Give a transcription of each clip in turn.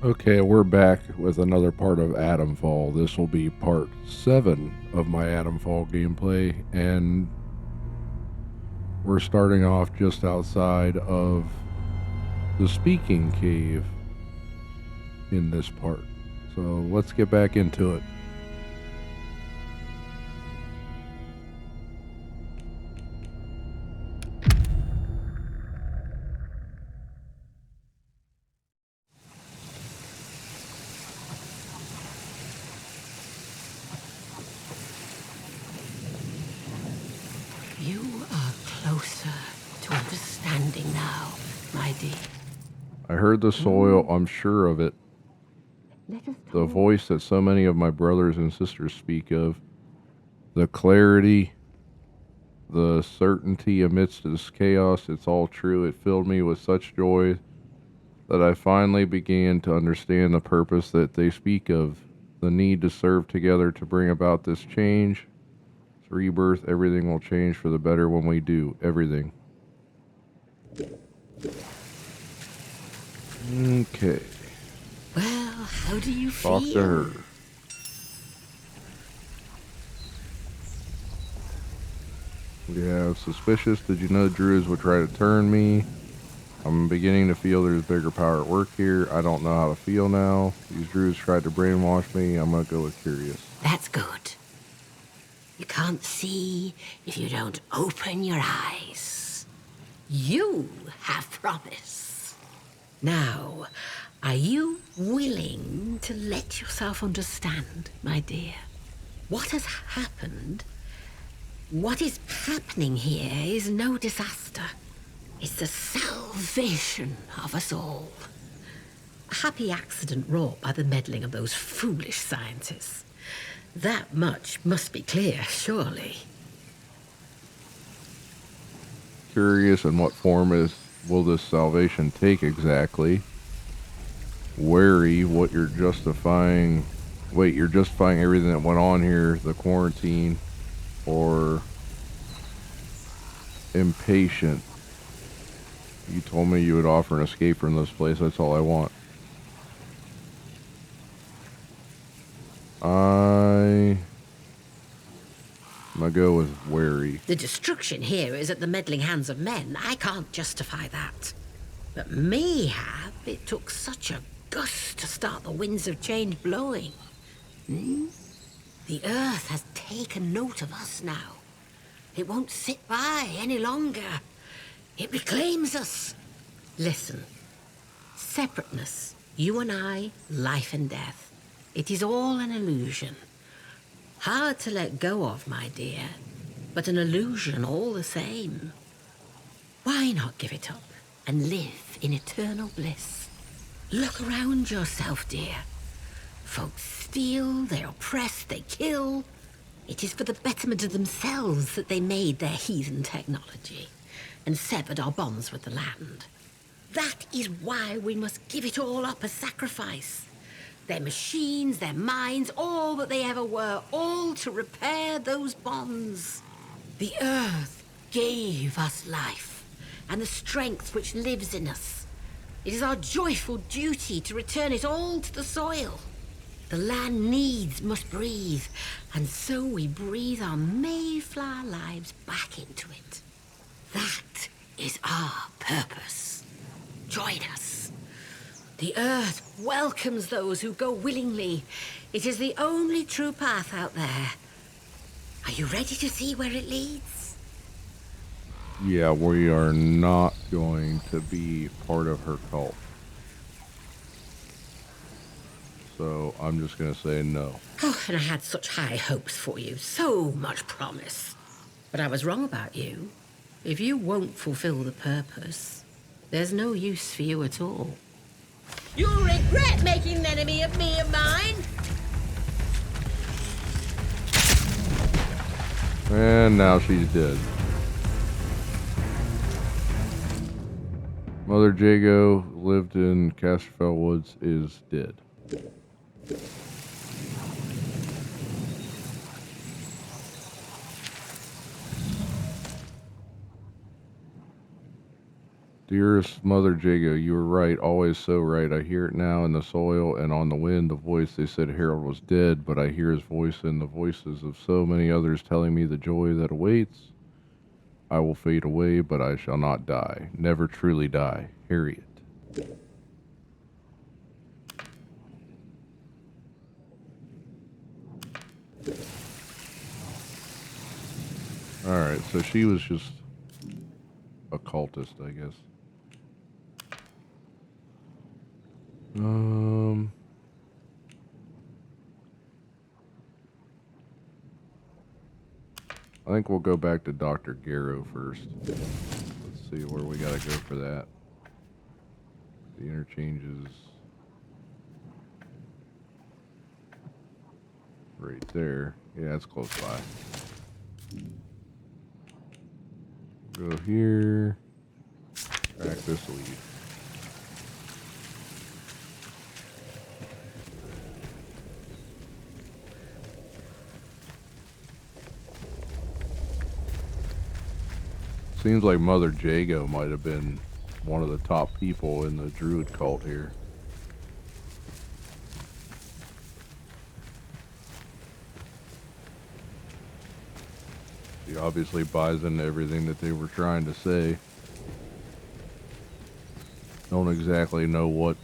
Okay, we're back with another part of Atomfall. This will be part 7 of my Atomfall gameplay, and we're starting off just outside of the speaking cave in this part. So let's get back into it. You are closer to understanding now, my dear. I heard the soil, I'm sure of it. Let us The talk. voice that so many of my brothers and sisters speak of. The clarity, the certainty amidst this chaos, it's all true. It filled me with such joy that I finally began to understand the purpose that they speak of, the need to serve together to bring about this change. It's rebirth. Everything will change for the better when we do. Everything. Okay. Well, how do you Talk feel? to her. Yeah, suspicious. Did you know druids would try to turn me? I'm beginning to feel there's bigger power at work here. I don't know how to feel now. These druids tried to brainwash me. I'm gonna go with curious. That's good. You can't see if you don't open your eyes. You have promise. Now, are you willing to let yourself understand, my dear? What has happened? What is happening here is no disaster. It's the salvation of us all. A happy accident wrought by the meddling of those foolish scientists. That much must be clear, surely. Curious in what form will this salvation take exactly? Wary what you're justifying. Wait, you're justifying everything that went on here, the quarantine, or impatient. You told me you would offer an escape from this place. That's all I want. I'm gonna go with wary. The destruction here is at the meddling hands of men. I can't justify that. But mayhap it took such a gust to start the winds of change blowing. The earth has taken note of us now. It won't sit by any longer. It reclaims us. Listen. Separateness. You and I, life and death. It is all an illusion. Hard to let go of, my dear, but an illusion all the same. Why not give it up and live in eternal bliss? Look around yourself, dear. Folks steal, they oppress, they kill. It is for the betterment of themselves that they made their heathen technology and severed our bonds with the land. That is why we must give it all up as sacrifice. Their machines, their minds, all that they ever were, all to repair those bonds. The earth gave us life and the strength which lives in us. It is our joyful duty to return it all to the soil. The land needs must breathe, and so we breathe our Mayflower lives back into it. That is our purpose. Join us. The earth welcomes those who go willingly. It is the only true path out there. Are you ready to see where it leads? Yeah, we are not going to be part of her cult. So I'm just going to say no. Oh, and I had such high hopes for you. So much promise. But I was wrong about you. If you won't fulfill the purpose, there's no use for you at all. You'll regret making an enemy of me and mine. And now she's dead. Mother Jago lived in Casterfell Woods is dead. Dearest Mother Jago, you were right, always so right. I hear it now in the soil and on the wind, the voice. They said Harold was dead, but I hear his voice in the voices of so many others telling me the joy that awaits. I will fade away, but I shall not die. Never truly die. Harriet. Alright, so she was just a cultist, I guess. I think we'll go back to Dr. Garrow first. Let's see where we gotta go for that. The interchange is right there. Yeah, it's close by. Go here. Crack this leaf. Seems like Mother Jago might have been one of the top people in the druid cult here. She obviously buys into everything that they were trying to say. Don't exactly know what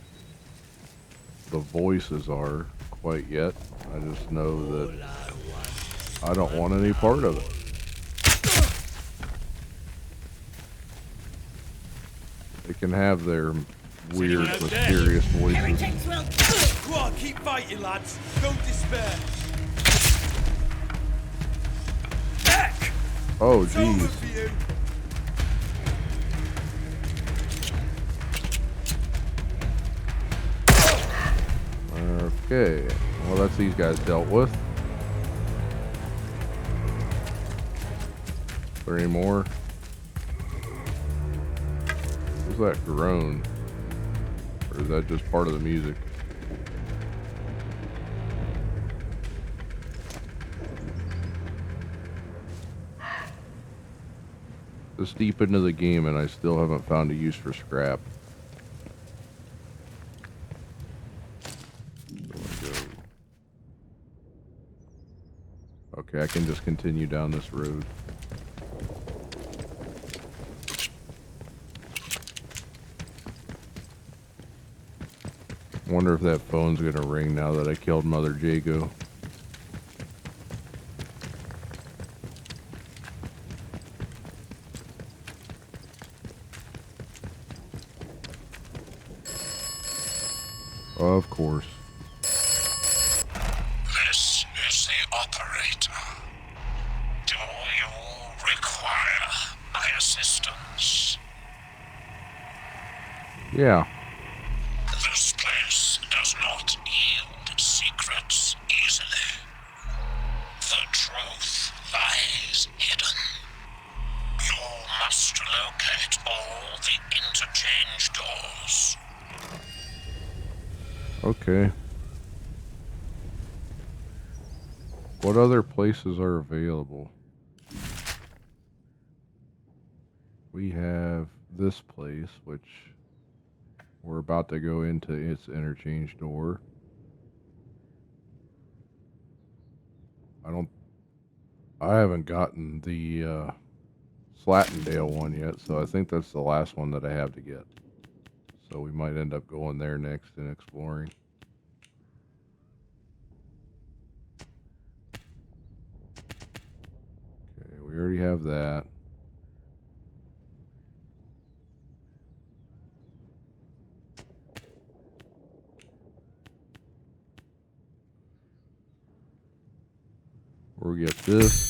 the voices are quite yet. I just know that I don't want any part of it. They can have their weird, mysterious voices. Go on, keep fighting, lads. Don't despair. Heck! Oh, It's over jeez. for you. Okay. Well, that's these guys dealt with. Is there any more? What's that groan? Or is that just part of the music? This deep into the game and I still haven't found a use for scrap. Okay, I can just continue down this road. Wonder if that phone's gonna ring now that I killed Mother Jago. Of course. This is the operator. Do you require my assistance? Yeah. This place does not yield secrets easily. The truth lies hidden. You must locate all the interchange doors. Okay. What other places are available? We have this place, which we're about to go into its interchange door. I haven't gotten the Slattendale one yet, so I think that's the last one that I have to get. So we might end up going there next and exploring. Okay, we already have that. We'll get this.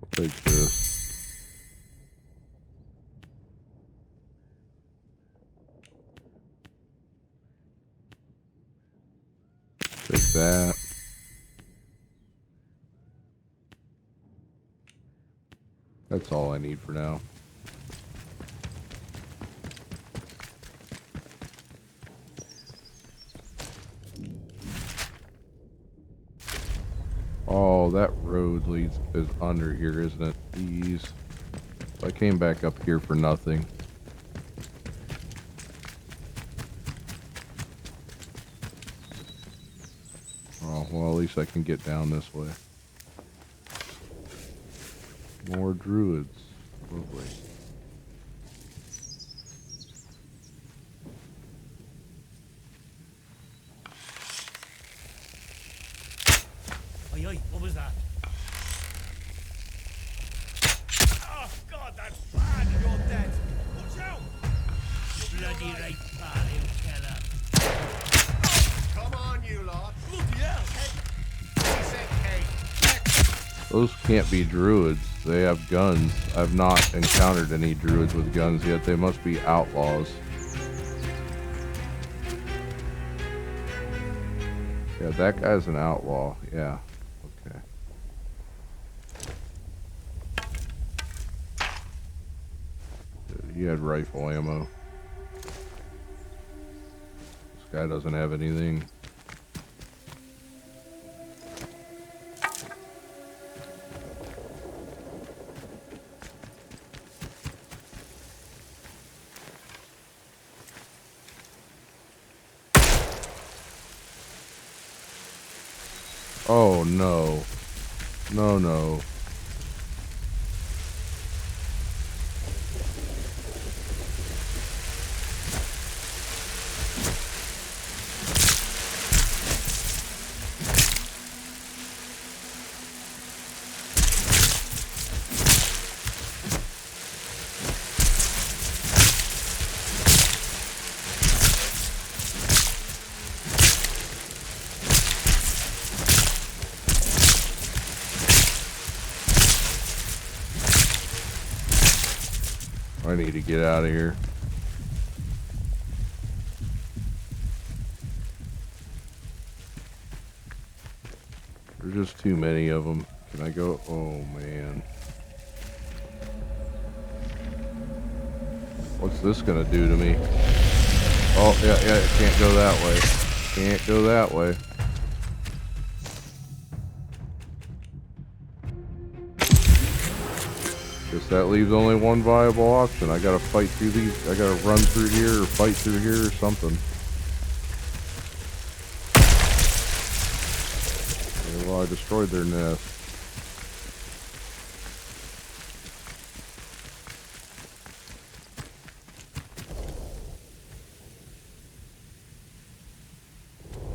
We'll take this. Take that. That's all I need for now. Oh, that road leads is under here, isn't it? Jeez. I came back up here for nothing. Oh, well, at least I can get down this way. More druids. Lovely. Oi, oi, what was that? Oh, God, that's bad. You're dead. Watch out! Bloody right, pal, you killer. Come on, you lot. Bloody hell! He said cake. Those can't be druids. They have guns. I've not encountered any druids with guns yet. They must be outlaws. Yeah, that guy's an outlaw. Yeah. Okay. He had rifle ammo. This guy doesn't have anything. Oh no. No, no. I need to get out of here. There's just too many of them. Can I go? Oh man. What's this gonna do to me? Oh, yeah, it can't go that way. Can't go that way. Guess that leaves only one viable option. I gotta fight through these. I gotta run through here or fight through here or something. Okay, well, I destroyed their nest.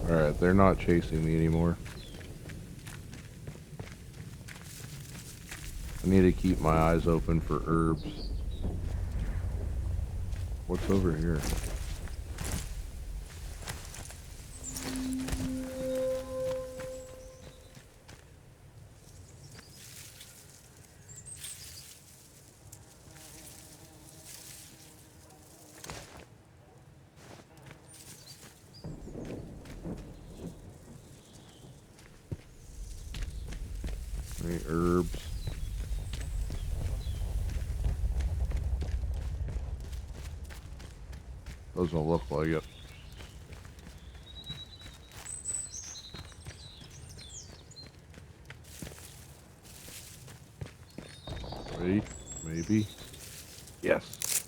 Alright, they're not chasing me anymore. I need to keep my eyes open for herbs. What's over here? Any herbs? Doesn't look like it. Wait, maybe. Yes.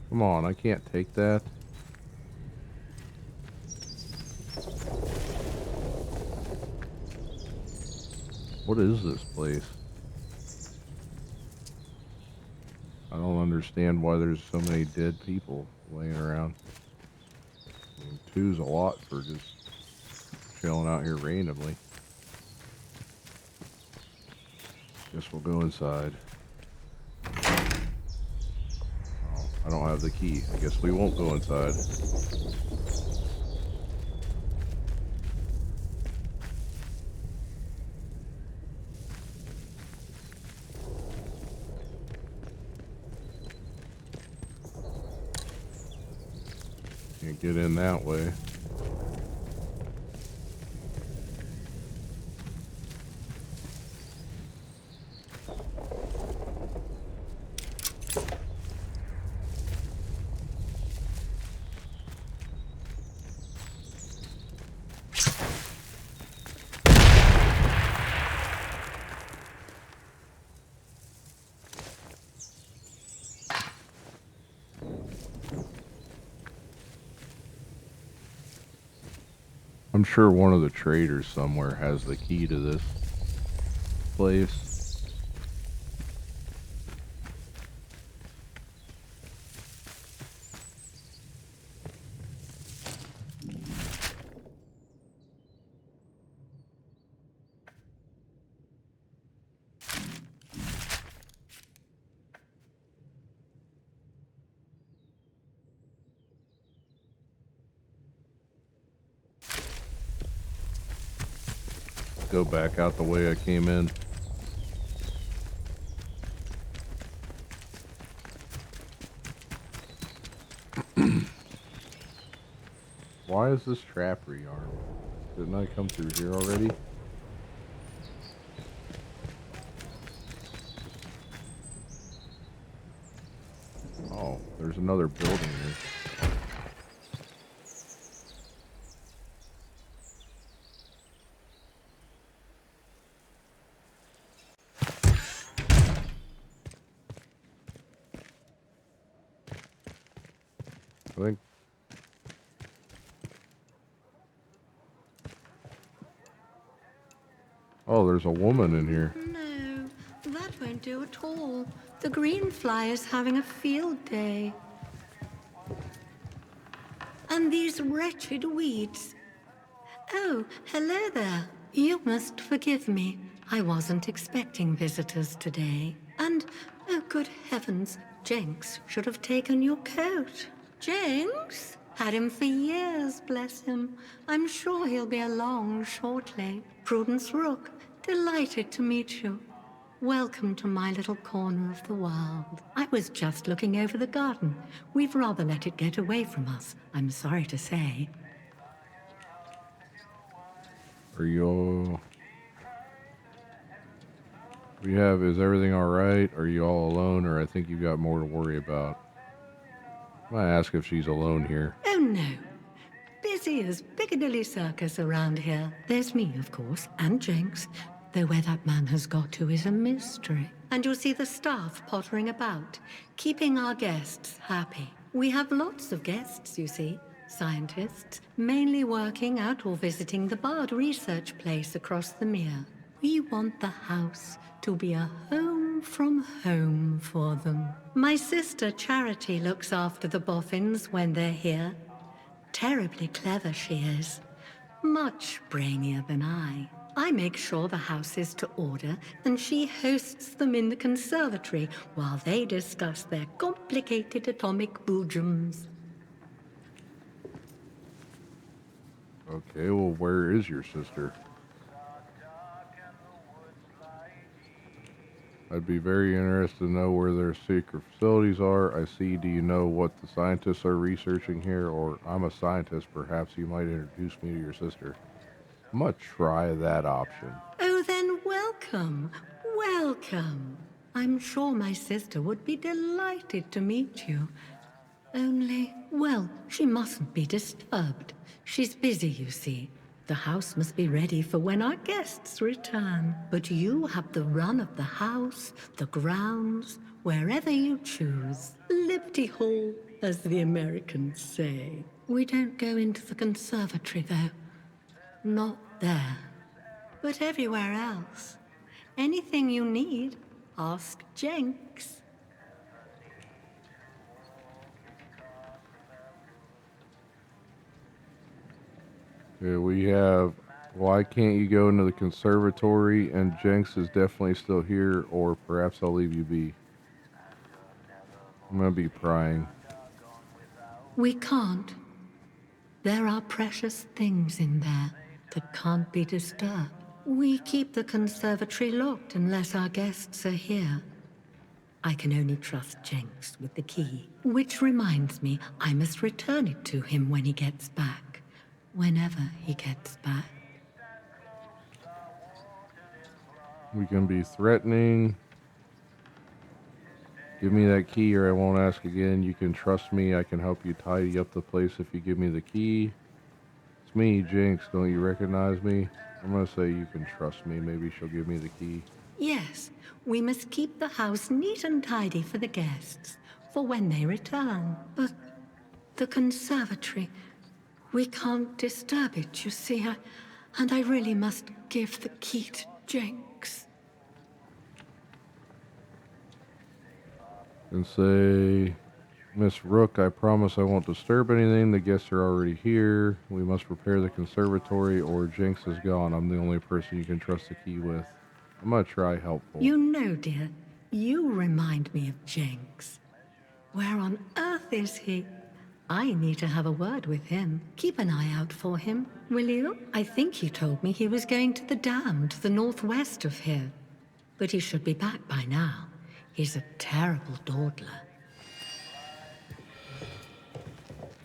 Come on, I can't take that. What is this place? I don't understand why there's so many dead people laying around. I mean, two's a lot for just chilling out here randomly. Guess we'll go inside. Oh, I don't have the key. I guess we won't go inside. Can't get in that way. I'm sure one of the traders somewhere has the key to this place. Go back out the way I came in. Why is this trap rearmed? Didn't I come through here already? Oh, there's another building here. I think. Oh, there's a woman in here. No, that won't do at all. The green fly is having a field day. And these wretched weeds. Oh, hello there. You must forgive me. I wasn't expecting visitors today. And, oh good heavens, Jenks should have taken your coat. Jenks? Had him for years, bless him. I'm sure he'll be along shortly. Prudence Rook, delighted to meet you. Welcome to my little corner of the world. I was just looking over the garden. We've rather let it get away from us, I'm sorry to say. Are you all... is everything alright? Are you all alone, or I think you got more to worry about? I'm gonna ask if she's alone here. Oh no. Busy as Piccadilly Circus around here. There's me, of course, and Jenks. Though where that man has got to is a mystery. And you'll see the staff pottering about, keeping our guests happy. We have lots of guests, you see. Scientists, mainly working out or visiting the Bard research place across the mere. We want the house to be a home from home for them. My sister Charity looks after the boffins when they're here. Terribly clever she is. Much brainier than I. I make sure the house is to order, and she hosts them in the conservatory while they discuss their complicated atomic boojums. Okay, well, where is your sister? I'd be very interested to know where their secret facilities are. I see, do you know what the scientists are researching here? Or I'm a scientist, perhaps you might introduce me to your sister. I'm gonna try that option. Oh, then welcome. Welcome. I'm sure my sister would be delighted to meet you. Only, well, she mustn't be disturbed. She's busy, you see. The house must be ready for when our guests return. But you have the run of the house, the grounds, wherever you choose. Liberty Hall, as the Americans say. We don't go into the conservatory, though. Not there. But everywhere else. Anything you need, ask Jenks. Yeah, we have, why can't you go into the conservatory? And Jenks is definitely still here, or perhaps I'll leave you be. I'm gonna be prying. We can't. There are precious things in there that can't be disturbed. We keep the conservatory locked unless our guests are here. I can only trust Jenks with the key. Which reminds me, I must return it to him when he gets back. Whenever he gets back. We can be threatening. Give me that key or I won't ask again. You can trust me. I can help you tidy up the place if you give me the key. It's me, Jinx. Don't you recognize me? I'm gonna say you can trust me. Maybe she'll give me the key. Yes, we must keep the house neat and tidy for the guests, for when they return. But the conservatory, We can't disturb it, you see. And I really must give the key to Jenks. And say, Miss Rook, I promise I won't disturb anything. The guests are already here. We must prepare the conservatory or Jinx is gone. I'm the only person you can trust the key with. I'm gonna try helpful. You know, dear, you remind me of Jenks. Where on earth is he? I need to have a word with him. Keep an eye out for him, will you? I think he told me he was going to the dam to the northwest of here. But he should be back by now. He's a terrible dawdler.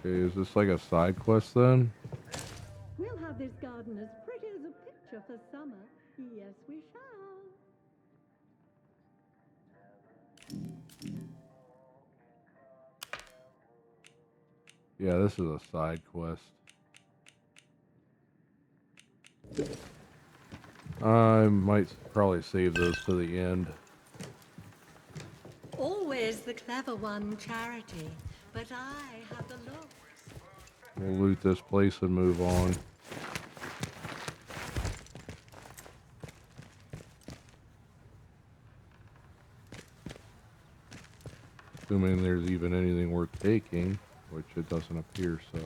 Okay, is this like a side quest then? We'll have this garden as pretty as a picture for summer. Yes, we shall. Yeah, this is a side quest. I might probably save those to the end. Always the clever one, Charity. But I have the looks. We'll loot this place and move on. Assuming there's even anything worth taking, which it doesn't appear so.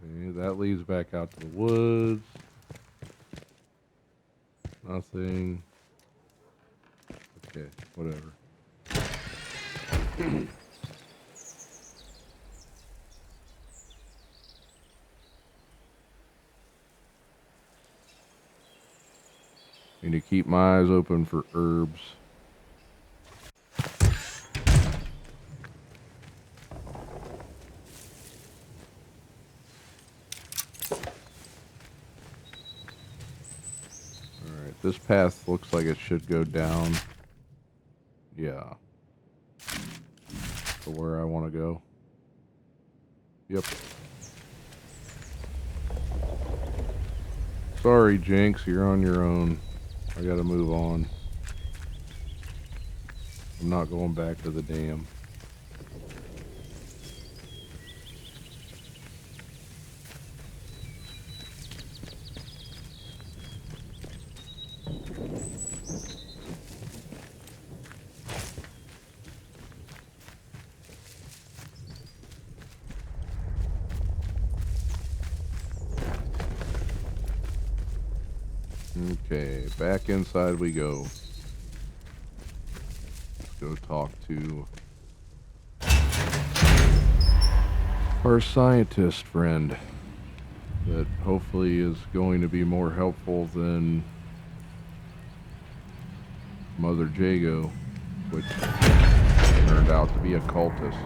Okay, that leads back out to the woods. Nothing. Okay, whatever. Need to keep my eyes open for herbs. Alright, this path looks like it should go down. Yeah. To where I want to go. Yep. Sorry, Jinx, you're on your own. I gotta move on. I'm not going back to the dam. Okay, back inside we go. Let's go talk to our scientist friend that hopefully is going to be more helpful than Mother Jago, which turned out to be a cultist.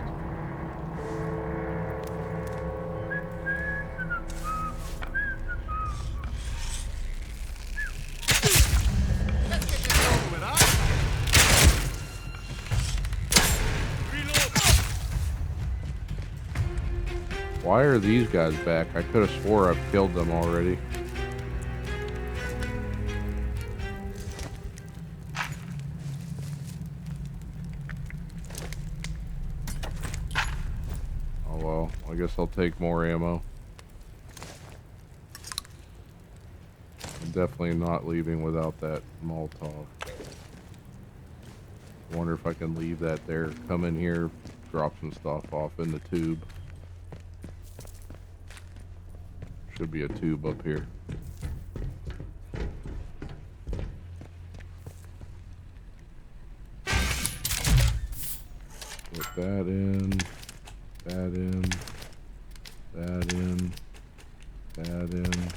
Let's get this over with, huh? Why are these guys back? I could have swore I've killed them already. Oh well, I guess I'll take more ammo. I'm definitely not leaving without that Molotov. Wonder if I can leave that there, come in here, drop some stuff off in the tube. Should be a tube up here. Put that in, that in, that in, that in.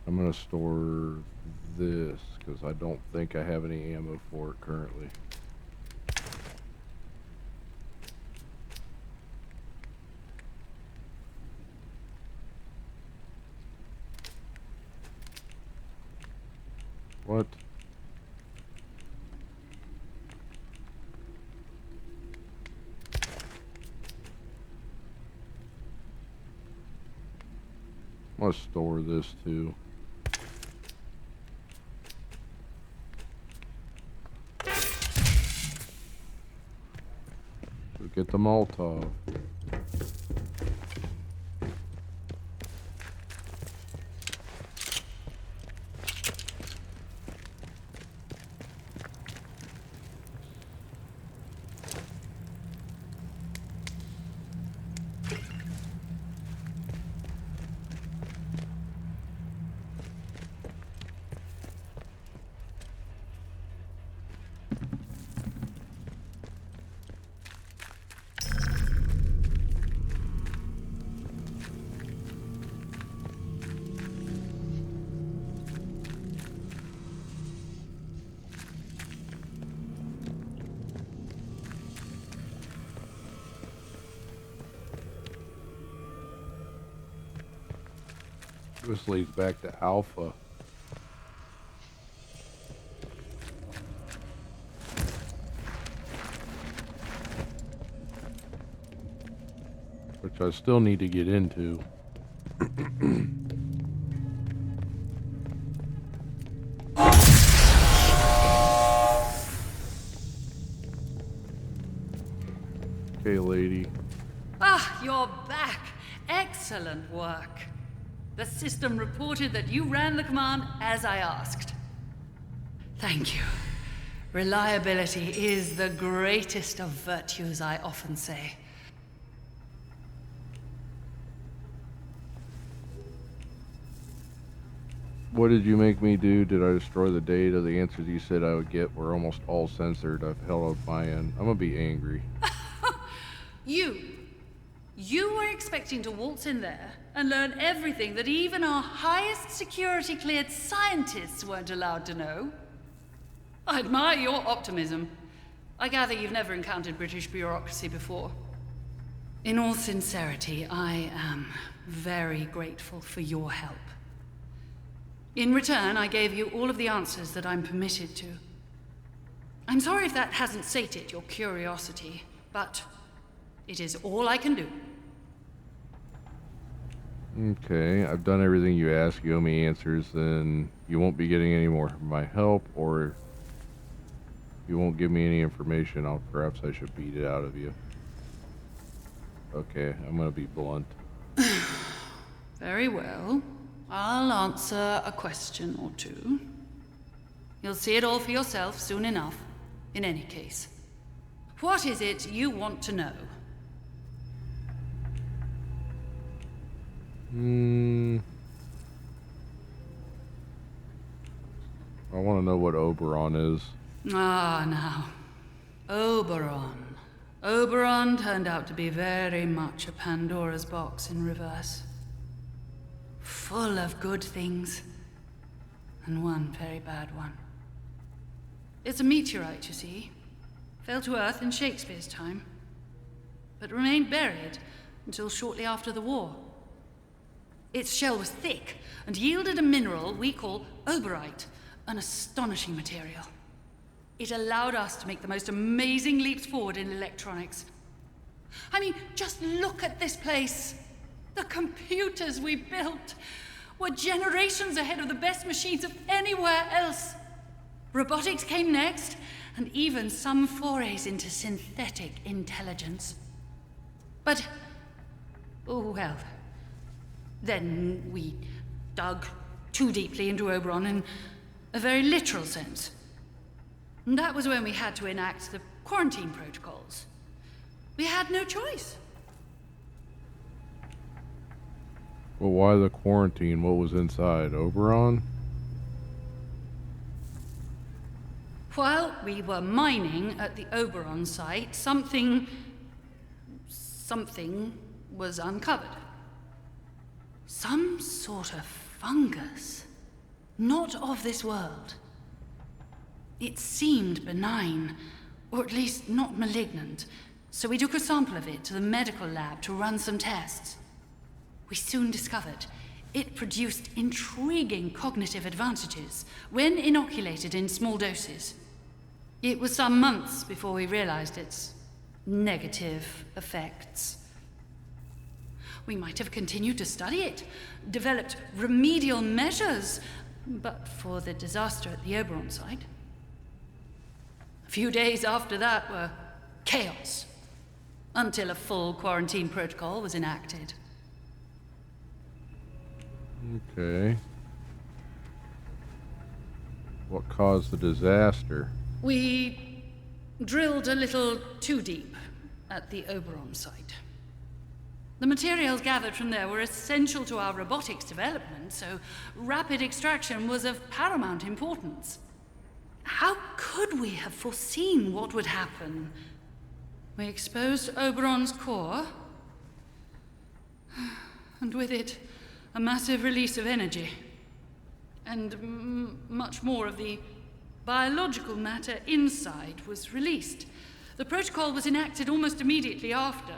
I'm gonna store this because I don't think I have any ammo for it currently. What? I'm gonna store this too. Get the Molotov. This leads back to Alpha. Which I still need to get into. Okay, lady. Ah, you're back. Excellent work. The system reported that you ran the command as I asked. Thank you. Reliability is the greatest of virtues, I often say. What did you make me do? Did I destroy the data? The answers you said I would get were almost all censored. I've held up my end. I'm gonna be angry. You were expecting to waltz in there and learn everything that even our highest security cleared scientists weren't allowed to know? I admire your optimism. I gather you've never encountered British bureaucracy before. In all sincerity, I am very grateful for your help. In return, I gave you all of the answers that I'm permitted to. I'm sorry if that hasn't sated your curiosity, but it is all I can do. Okay, I've done everything you asked. You owe me answers, then you won't be getting any more of my help, or you won't give me any information. Perhaps I should beat it out of you. Okay, I'm gonna be blunt. Very well. I'll answer a question or two. You'll see it all for yourself soon enough, in any case. What is it you want to know? I want to know what Oberon is. Ah, now. Oberon. Oberon turned out to be very much a Pandora's box in reverse. Full of good things, and one very bad one. It's a meteorite, you see. Fell to Earth in Shakespeare's time, but remained buried until shortly after the war. Its shell was thick and yielded a mineral we call oberite, an astonishing material. It allowed us to make the most amazing leaps forward in electronics. I mean, just look at this place. The computers we built were generations ahead of the best machines of anywhere else. Robotics came next, and even some forays into synthetic intelligence. But, oh well. Then we dug too deeply into Oberon in a very literal sense. And that was when we had to enact the quarantine protocols. We had no choice. Well, why the quarantine? What was inside? Oberon? While we were mining at the Oberon site, something was uncovered. Some sort of fungus. Not of this world. It seemed benign, or at least not malignant, so we took a sample of it to the medical lab to run some tests. We soon discovered it produced intriguing cognitive advantages when inoculated in small doses. It was some months before we realized its negative effects. We might have continued to study it, developed remedial measures, but for the disaster at the Oberon site. A few days after that were chaos. until a full quarantine protocol was enacted. Okay. What caused the disaster? We drilled a little too deep at the Oberon site. The materials gathered from there were essential to our robotics development, so rapid extraction was of paramount importance. How could we have foreseen what would happen? We exposed Oberon's core, and with it, a massive release of energy, and much more of the biological matter inside was released. The protocol was enacted almost immediately after.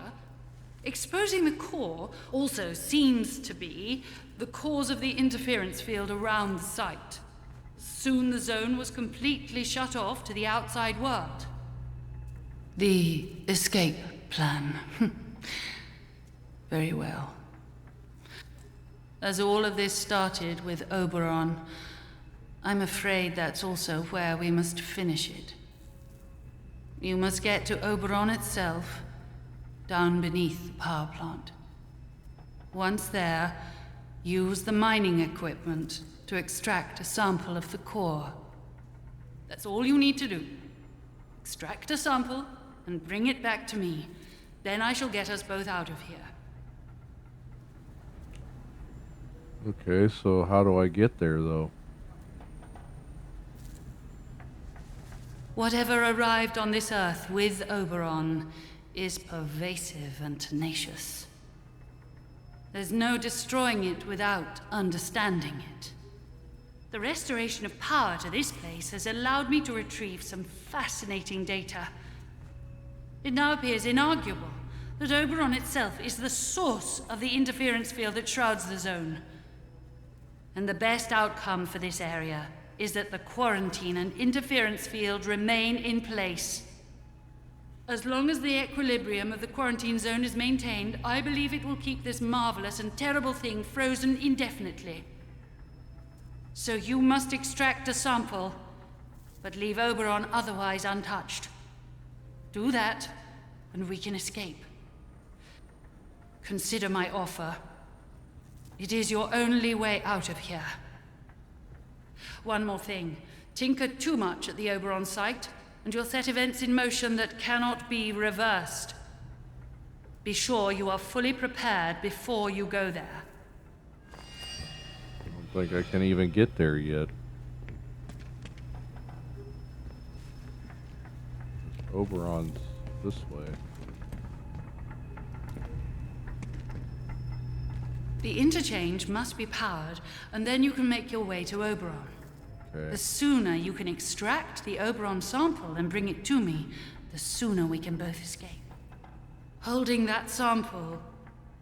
Exposing the core also seems to be the cause of the interference field around the site. Soon the zone was completely shut off to the outside world. The escape plan. Very well. As all of this started with Oberon, I'm afraid that's also where we must finish it. You must get to Oberon itself, down beneath the power plant. Once there, use the mining equipment to extract a sample of the core. That's all you need to do. Extract a sample and bring it back to me. Then I shall get us both out of here. Okay, so how do I get there, though? Whatever arrived on this Earth with Oberon is pervasive and tenacious. There's no destroying it without understanding it. The restoration of power to this place has allowed me to retrieve some fascinating data. It now appears inarguable that Oberon itself is the source of the interference field that shrouds the zone. And the best outcome for this area is that the quarantine and interference field remain in place. As long as the equilibrium of the quarantine zone is maintained, I believe it will keep this marvelous and terrible thing frozen indefinitely. So you must extract a sample, but leave Oberon otherwise untouched. Do that, and we can escape. Consider my offer. It is your only way out of here. One more thing. Tinker too much at the Oberon site, and you'll set events in motion that cannot be reversed. Be sure you are fully prepared before you go there. I don't think I can even get there yet. Oberon's this way. The interchange must be powered, and then you can make your way to Oberon. Okay. The sooner you can extract the Oberon sample and bring it to me, the sooner we can both escape. Holding that sample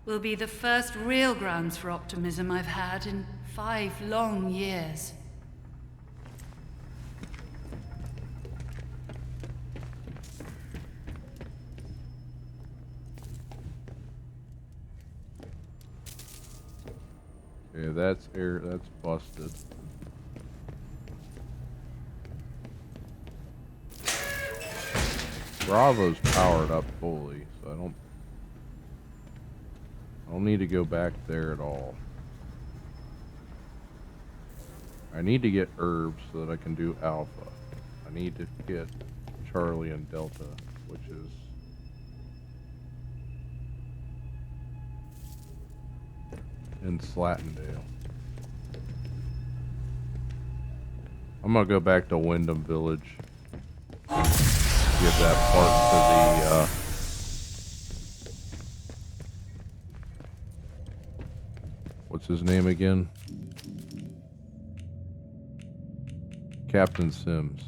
will be the first real grounds for optimism I've had in 5 long years. Okay, that's busted. Bravo's powered up fully, so I don't need to go back there at all. I need to get herbs so that I can do Alpha. I need to get Charlie and Delta, which is in Slatendale. I'm gonna go back to Wyndham Village. Give that part to the what's his name again? Captain Sims.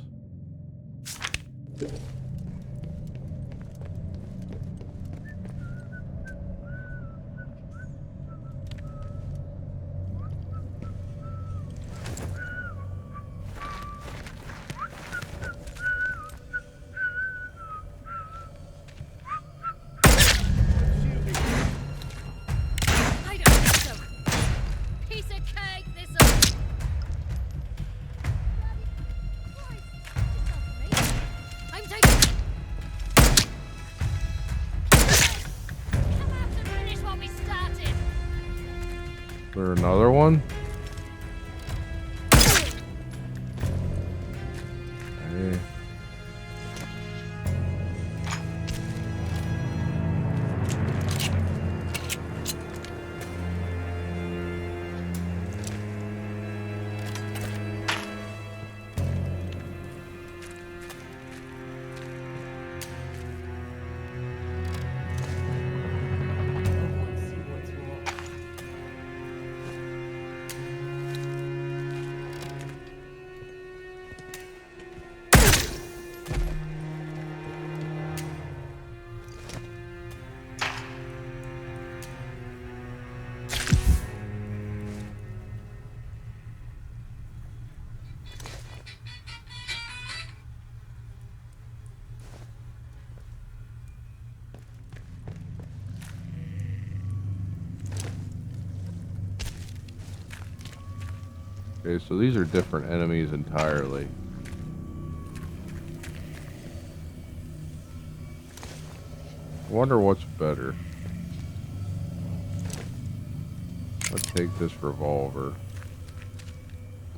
I don't think so. Piece of cake, this is. I'm taking there another one? Hey. Okay, so these are different enemies entirely. I wonder what's better. Let's take this revolver.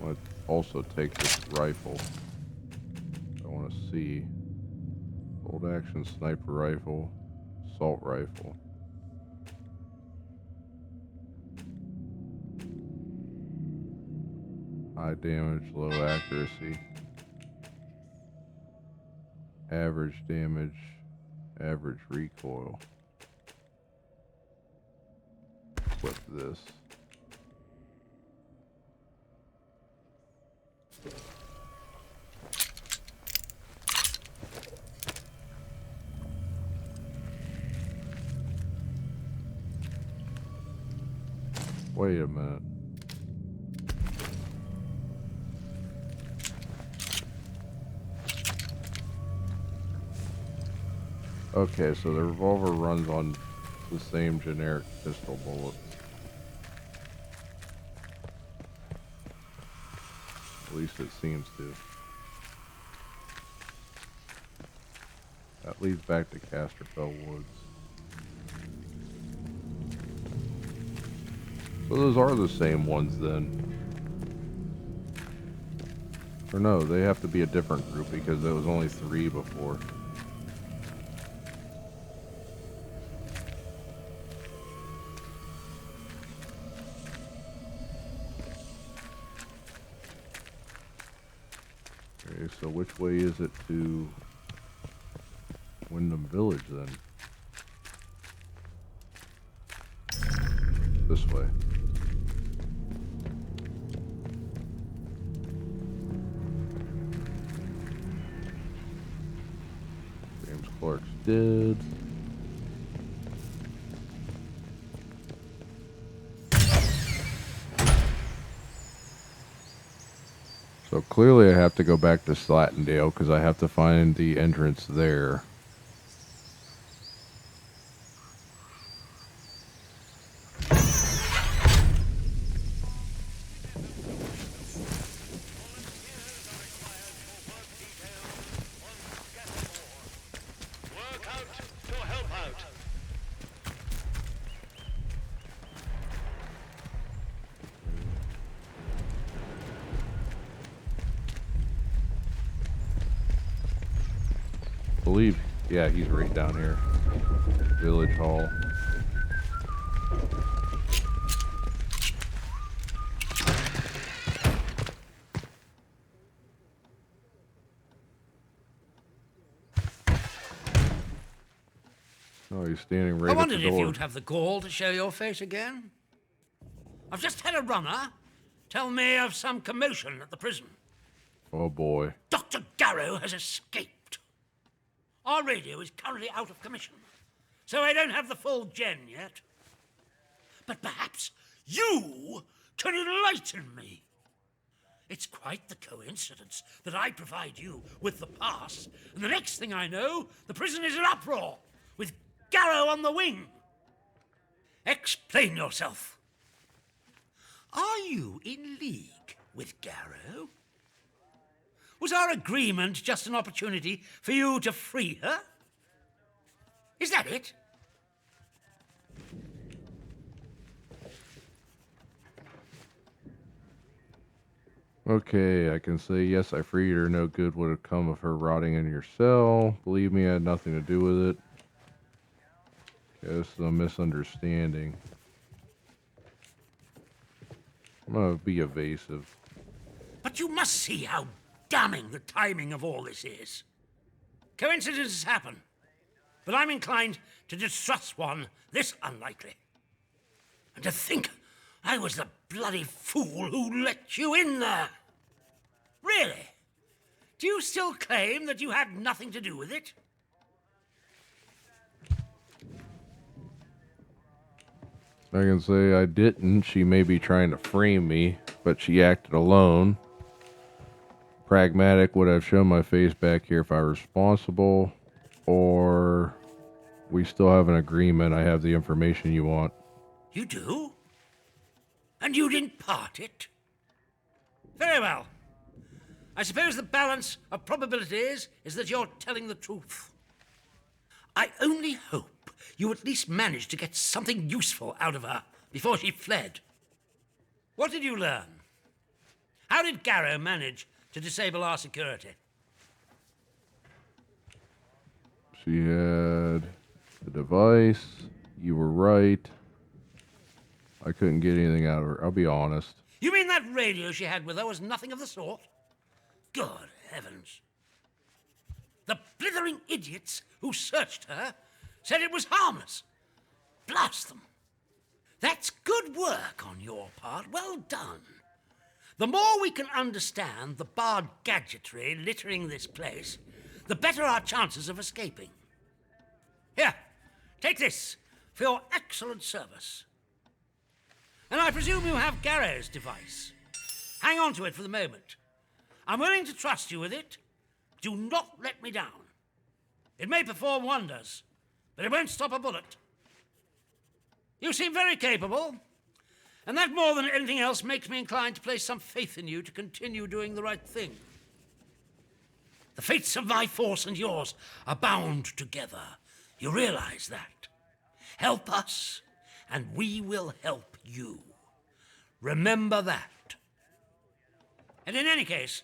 Let's also take this rifle. I want to see. Bolt action sniper rifle. Assault rifle. High damage, low accuracy. Average damage, average recoil. Equip this. Wait a minute. Okay, so the revolver runs on the same generic pistol bullets. At least it seems to. That leads back to Casterfell Woods. So those are the same ones then. Or no, they have to be a different group because there was only 3 before. Okay, so which way is it to Wyndham Village then? This way. James Clark's dead. So clearly I have to go back to Slatendale because I have to find the entrance there. Yeah, he's right down here. Village Hall. Oh, he's standing right I at the wondered if door. you'd have the gall to show your face again. I've just had a runner tell me of some commotion at the prison. Oh boy. Dr. Garrow has escaped. Our radio is currently out of commission, so I don't have the full gen yet. But perhaps you can enlighten me. It's quite the coincidence that I provide you with the pass, and the next thing I know, the prison is in uproar, with Garrow on the wing. Explain yourself. Are you in league with Garrow? Was our agreement just an opportunity for you to free her? Is that it? Okay, I can say yes, I freed her. No good would have come of her rotting in your cell. Believe me, I had nothing to do with it. Okay, this is a misunderstanding. I'm gonna be evasive. But you must see how damning the timing of all this is. Coincidences happen, but I'm inclined to distrust one this unlikely. And to think I was the bloody fool who let you in there. Really? Do you still claim that you had nothing to do with it? I can say I didn't. She may be trying to frame me, but she acted alone. Pragmatic, would have shown my face back here if I were responsible, or we still have an agreement. I have the information you want. You do? And you didn't part it? Very well. I suppose the balance of probabilities is that you're telling the truth. I only hope you at least managed to get something useful out of her before she fled. What did you learn? How did Garrow manage to disable our security? She had the device. You were right. I couldn't get anything out of her. I'll be honest. You mean that radio she had with her was nothing of the sort? Good heavens. The blithering idiots who searched her said it was harmless. Blast them. That's good work on your part. Well done. The more we can understand the barred gadgetry littering this place, the better our chances of escaping. Here, take this for your excellent service. And I presume you have Garrow's device. Hang on to it for the moment. I'm willing to trust you with it. Do not let me down. It may perform wonders, but it won't stop a bullet. You seem very capable, and that more than anything else makes me inclined to place some faith in you to continue doing the right thing. The fates of my force and yours are bound together. You realize that? Help us, and we will help you. Remember that. And in any case,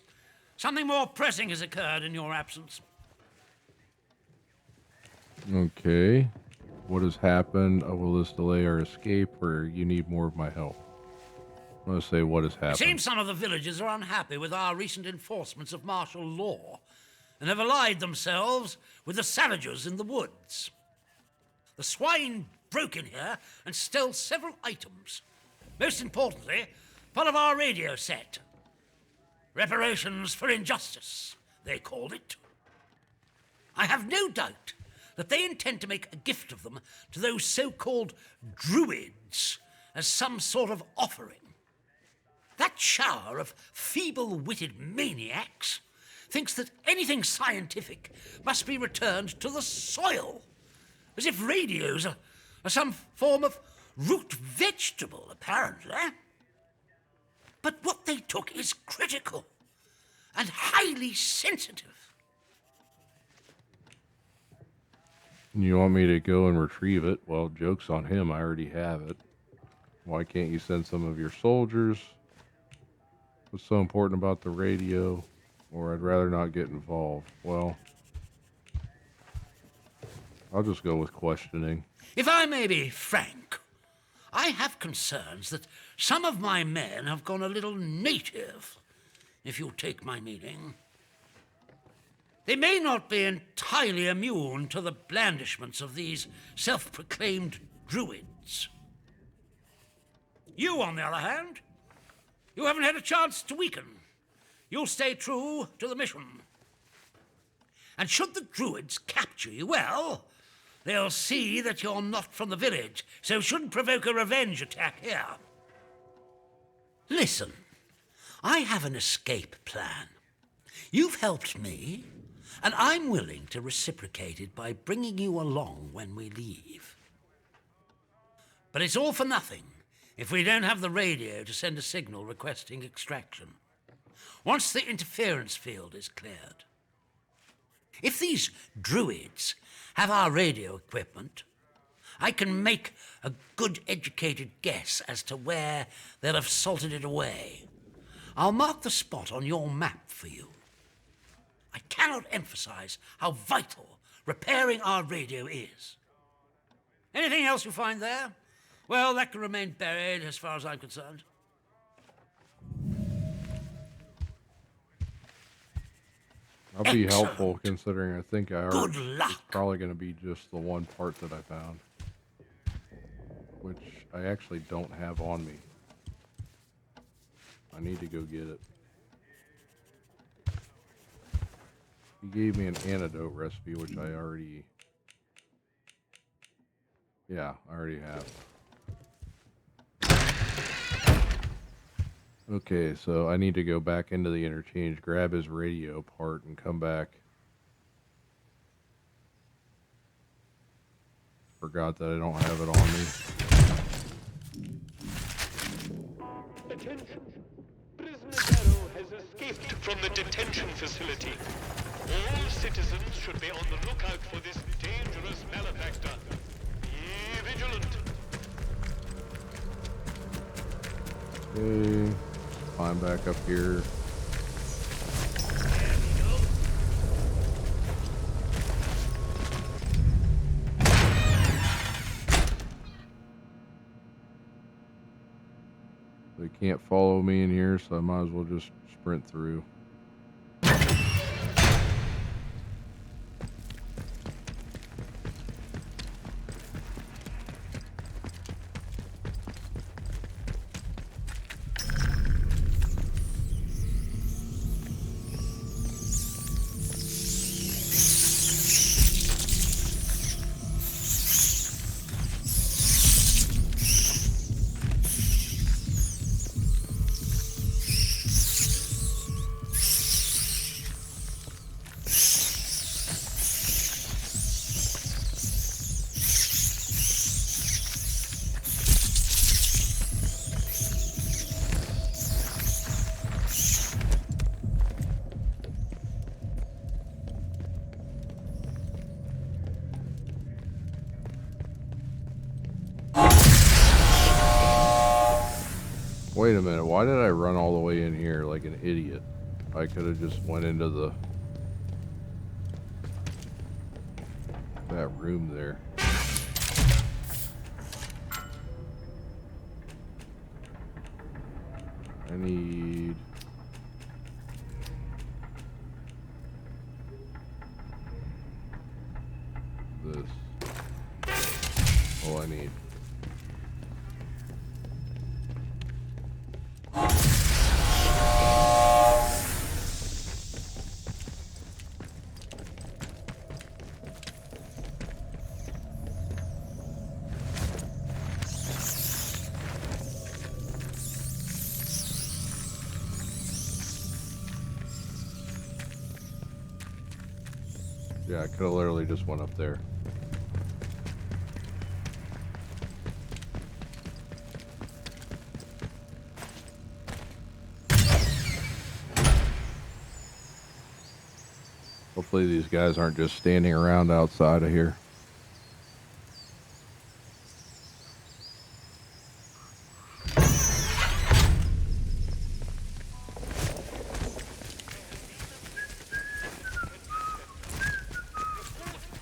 something more pressing has occurred in your absence. Okay. What has happened? Will this delay our escape, or you need more of my help? I'm going to say what has It happened. seems some of the villagers are unhappy with our recent enforcements of martial law and have allied themselves with the savages in the woods. The swine broke in here and stole several items. Most importantly, part of our radio set. Reparations for injustice, they called it. I have no doubt that they intend to make a gift of them to those so-called druids as some sort of offering. That shower of feeble-witted maniacs thinks that anything scientific must be returned to the soil, as if radios are some form of root vegetable, apparently. But what they took is critical and highly sensitive. You want me to go and retrieve it? Well, joke's on him. I already have it. Why can't you send some of your soldiers? What's so important about the radio? Or I'd rather not get involved. Well, I'll just go with questioning. If I may be frank, I have concerns that some of my men have gone a little native, if you take my meaning. They may not be entirely immune to the blandishments of these self-proclaimed druids. You, on the other hand, you haven't had a chance to weaken. You'll stay true to the mission. And should the druids capture you, well, they'll see that you're not from the village, so shouldn't provoke a revenge attack here. Listen, I have an escape plan. You've helped me, and I'm willing to reciprocate it by bringing you along when we leave. But it's all for nothing if we don't have the radio to send a signal requesting extraction. Once the interference field is cleared. If these druids have our radio equipment, I can make a good educated guess as to where they'll have salted it away. I'll mark the spot on your map for you. I cannot emphasize how vital repairing our radio is. Anything else you find there? Well, that can remain buried as far as I'm concerned. I'll be Excellent. helpful considering I think I already. Good luck. It's probably going to be just the one part that I found, which I actually don't have on me. I need to go get it. He gave me an antidote recipe, which I already. Yeah, I already have. Okay, so I need to go back into the interchange, grab his radio part, and come back. Forgot that I don't have it on me. Attention! Prisoner Garrow has escaped from the detention facility. All citizens should be on the lookout for this dangerous malefactor. Be vigilant. Okay, climb back up here. They can't follow me in here, so I might as well just sprint through. Wait a minute, why did I run all the way in here like an idiot? I could have just went into that room there. I need this. All I need. Yeah, I could have literally just went up there. Hopefully these guys aren't just standing around outside of here.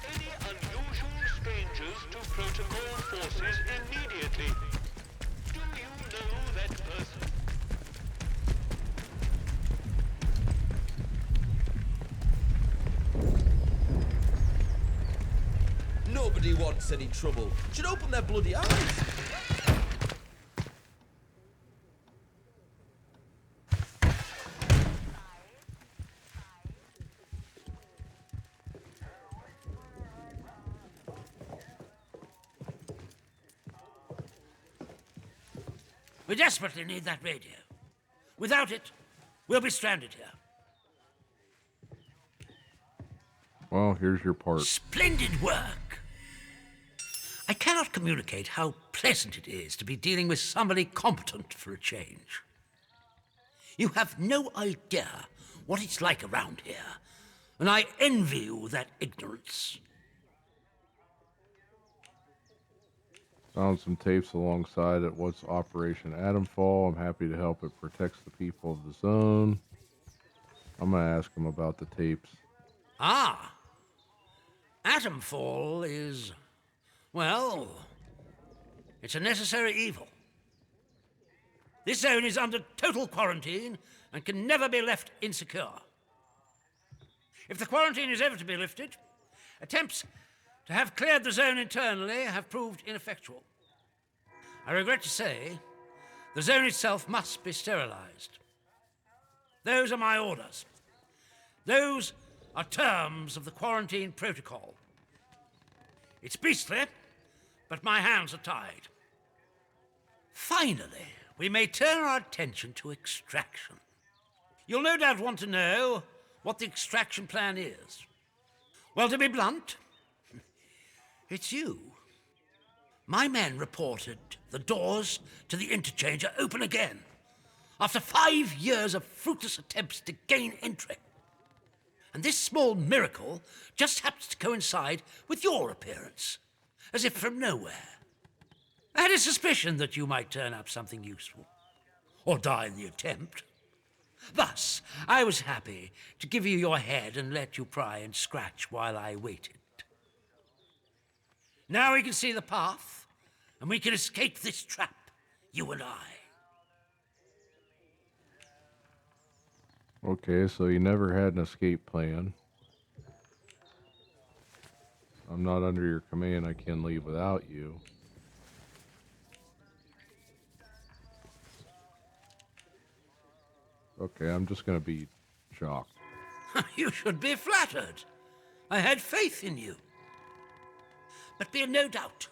Any unusual strangers to protocol forces immediately. Do you know that person? Nobody wants any trouble. Should open their bloody eyes. We desperately need that radio. Without it, we'll be stranded here. Well, here's your part. Splendid work. I cannot communicate how pleasant it is to be dealing with somebody competent for a change. You have no idea what it's like around here, and I envy you that ignorance. Found some tapes alongside it. What's Operation Atomfall? I'm happy to help. It protects the people of the zone. I'm going to ask him about the tapes. Ah, Atomfall is, well, it's a necessary evil. This zone is under total quarantine and can never be left insecure. If the quarantine is ever to be lifted, attempts to have cleared the zone internally have proved ineffectual. I regret to say, the zone itself must be sterilized. Those are my orders. Those are terms of the quarantine protocol. It's beastly, but my hands are tied. Finally, we may turn our attention to extraction. You'll no doubt want to know what the extraction plan is. Well, to be blunt, it's you. My men reported the doors to the interchange are open again, after 5 years of fruitless attempts to gain entry. And this small miracle just happens to coincide with your appearance, as if from nowhere. I had a suspicion that you might turn up something useful, or die in the attempt. Thus, I was happy to give you your head and let you pry and scratch while I waited. Now we can see the path, and we can escape this trap, you and I. Okay, so you never had an escape plan. I'm not under your command. I can leave without you. Okay, I'm just going to be shocked. You should be flattered. I had faith in you. But be in no doubt,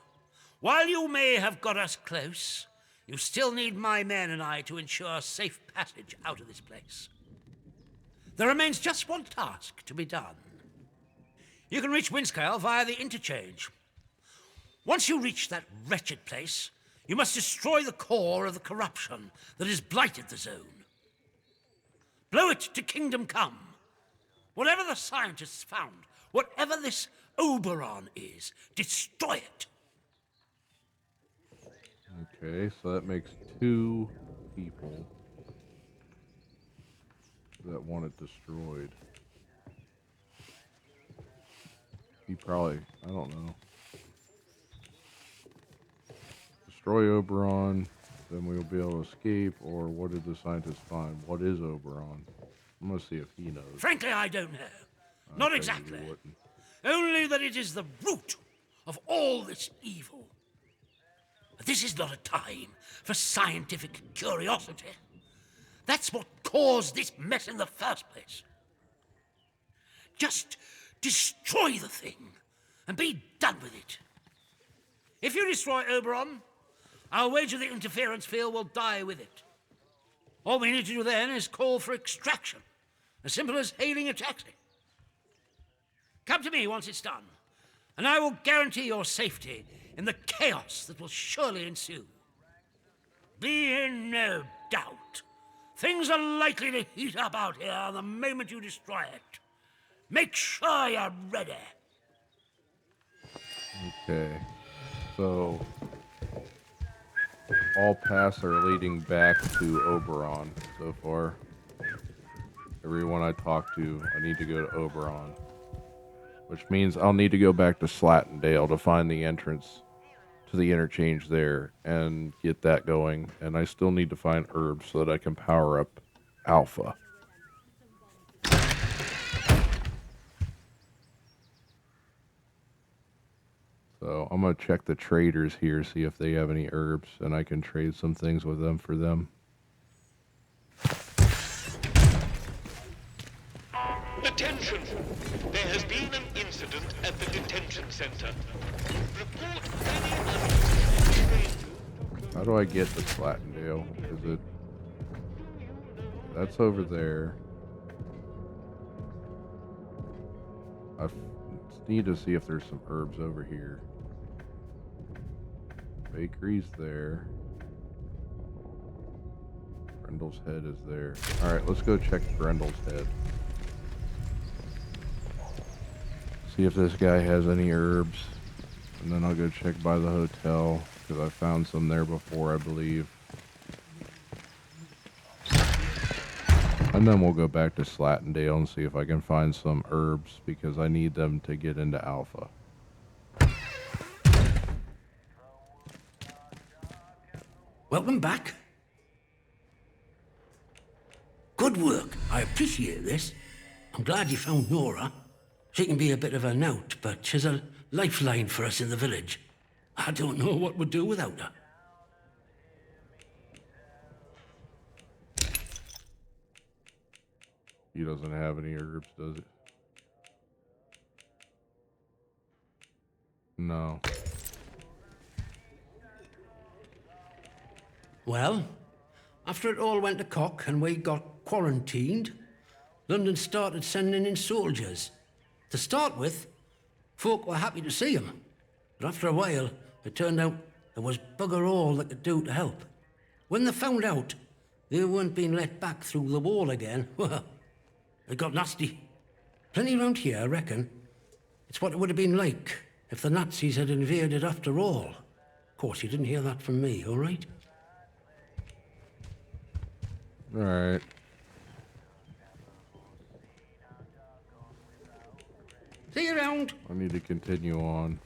while you may have got us close, you still need my men and I to ensure safe passage out of this place. There remains just one task to be done. You can reach Windscale via the interchange. Once you reach that wretched place, you must destroy the core of the corruption that has blighted the zone. Blow it to kingdom come. Whatever the scientists found, whatever this Oberon is, destroy it. Okay, so that makes 2 people that want it destroyed. He probably, I don't know. Destroy Oberon, then we'll be able to escape, or what did the scientists find? What is Oberon? I'm gonna see if he knows. Frankly, I don't know. Not exactly. Only that it is the root of all this evil. But this is not a time for scientific curiosity. That's what caused this mess in the first place. Just destroy the thing and be done with it. If you destroy Oberon, I'll wager the interference field will die with it. All we need to do then is call for extraction, as simple as hailing a taxi. Come to me once it's done, and I will guarantee your safety in the chaos that will surely ensue. Be in no doubt. Things are likely to heat up out here the moment you destroy it. Make sure you're ready. Okay, so all paths are leading back to Oberon so far. Everyone I talk to, I need to go to Oberon. Which means I'll need to go back to Slattendale to find the entrance to the interchange there and get that going. And I still need to find herbs so that I can power up Alpha. So I'm going to check the traders here, see if they have any herbs, and I can trade some things with them for them. Attention! There has been an incident at the detention center. Report any unusual strangers. How do I get to Slattendale? Is it... That's over there. I need to see if there's some herbs over here. Bakery's there. Grendel's Head is there. Alright, let's go check Grendel's Head. See if this guy has any herbs. And then I'll go check by the hotel. because I found some there before, I believe. And then we'll go back to Slattendale and see if I can find some herbs, because I need them to get into Alpha. Welcome back. Good work. I appreciate this. I'm glad you found Nora. She can be a bit of a knout, but she's a lifeline for us in the village. I don't know what we'd do without her. He doesn't have any herbs, does it? No. Well, after it all went to cock and we got quarantined, London started sending in soldiers. To start with, folk were happy to see him. But after a while, it turned out there was bugger all they could do to help. When they found out they weren't being let back through the wall again, well, it got nasty. Plenty around here, I reckon. It's what it would have been like if the Nazis had invaded after all. Of course, you didn't hear that from me, all right? All right. See you around. I need to continue on.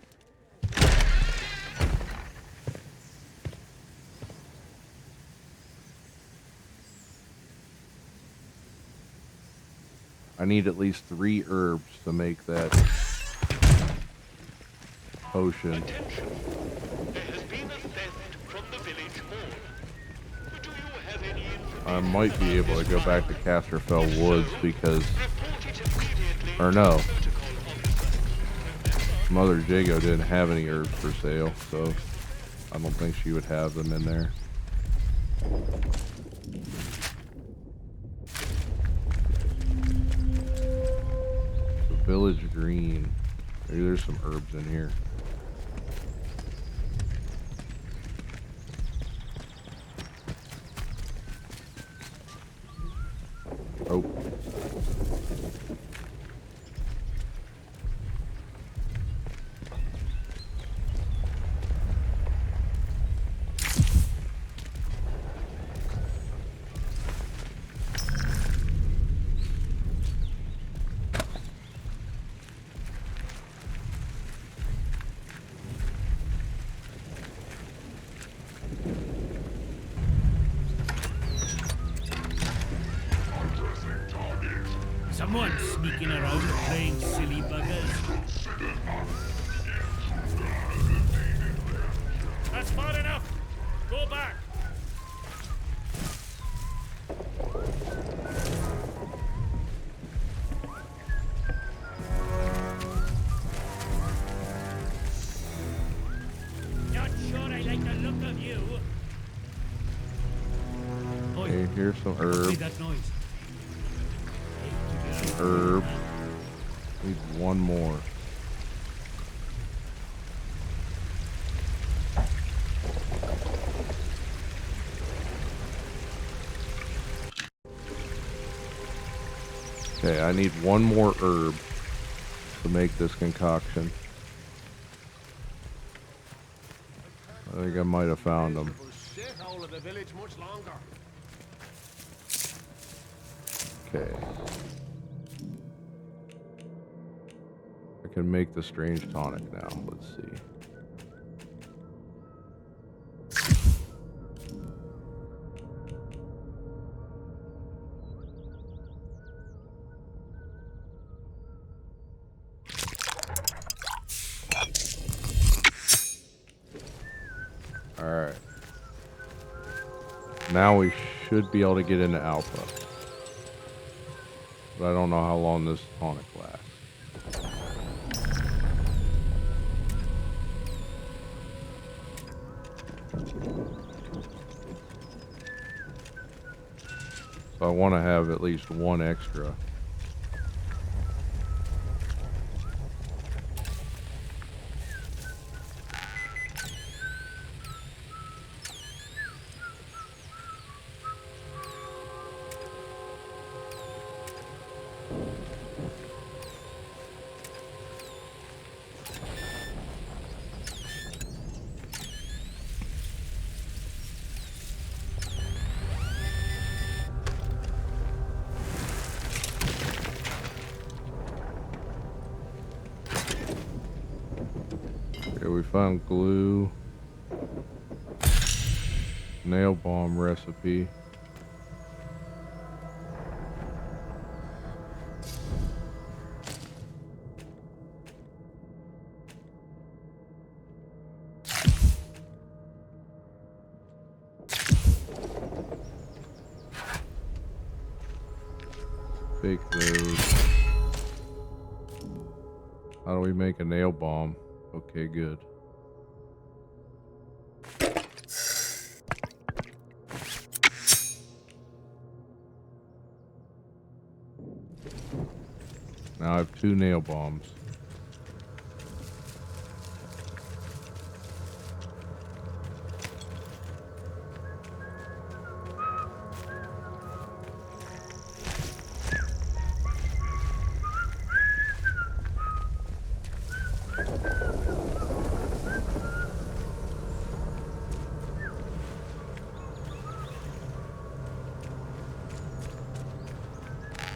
I need at least 3 herbs to make that potion. Attention. There has been a theft from the village hall. Do you have any information? I might be able to go back to Casterfell Woods because... Report it immediately. Or no. Protocol officer. Mother Jago didn't have any herbs for sale, so I don't think she would have them in there. The Village Green. Maybe there's some herbs in here. Oh. Someone's sneaking around playing silly buggers. That's far enough. Go back. Not sure I like the look of you. Okay, here's some herbs. Make that noise. Herbs. Need one more. Okay, I need one more herb to make this concoction. I think I might have found them. Shithole of the village much longer. Okay. I can make the strange tonic now. Let's see. Alright. Now we should be able to get into Alpha. But I don't know how long this tonic lasts. So I want to have at least one extra. we found glue. Nail bomb recipe. Take those. How do we make a nail bomb? Okay, good. Now I have 2 nail bombs.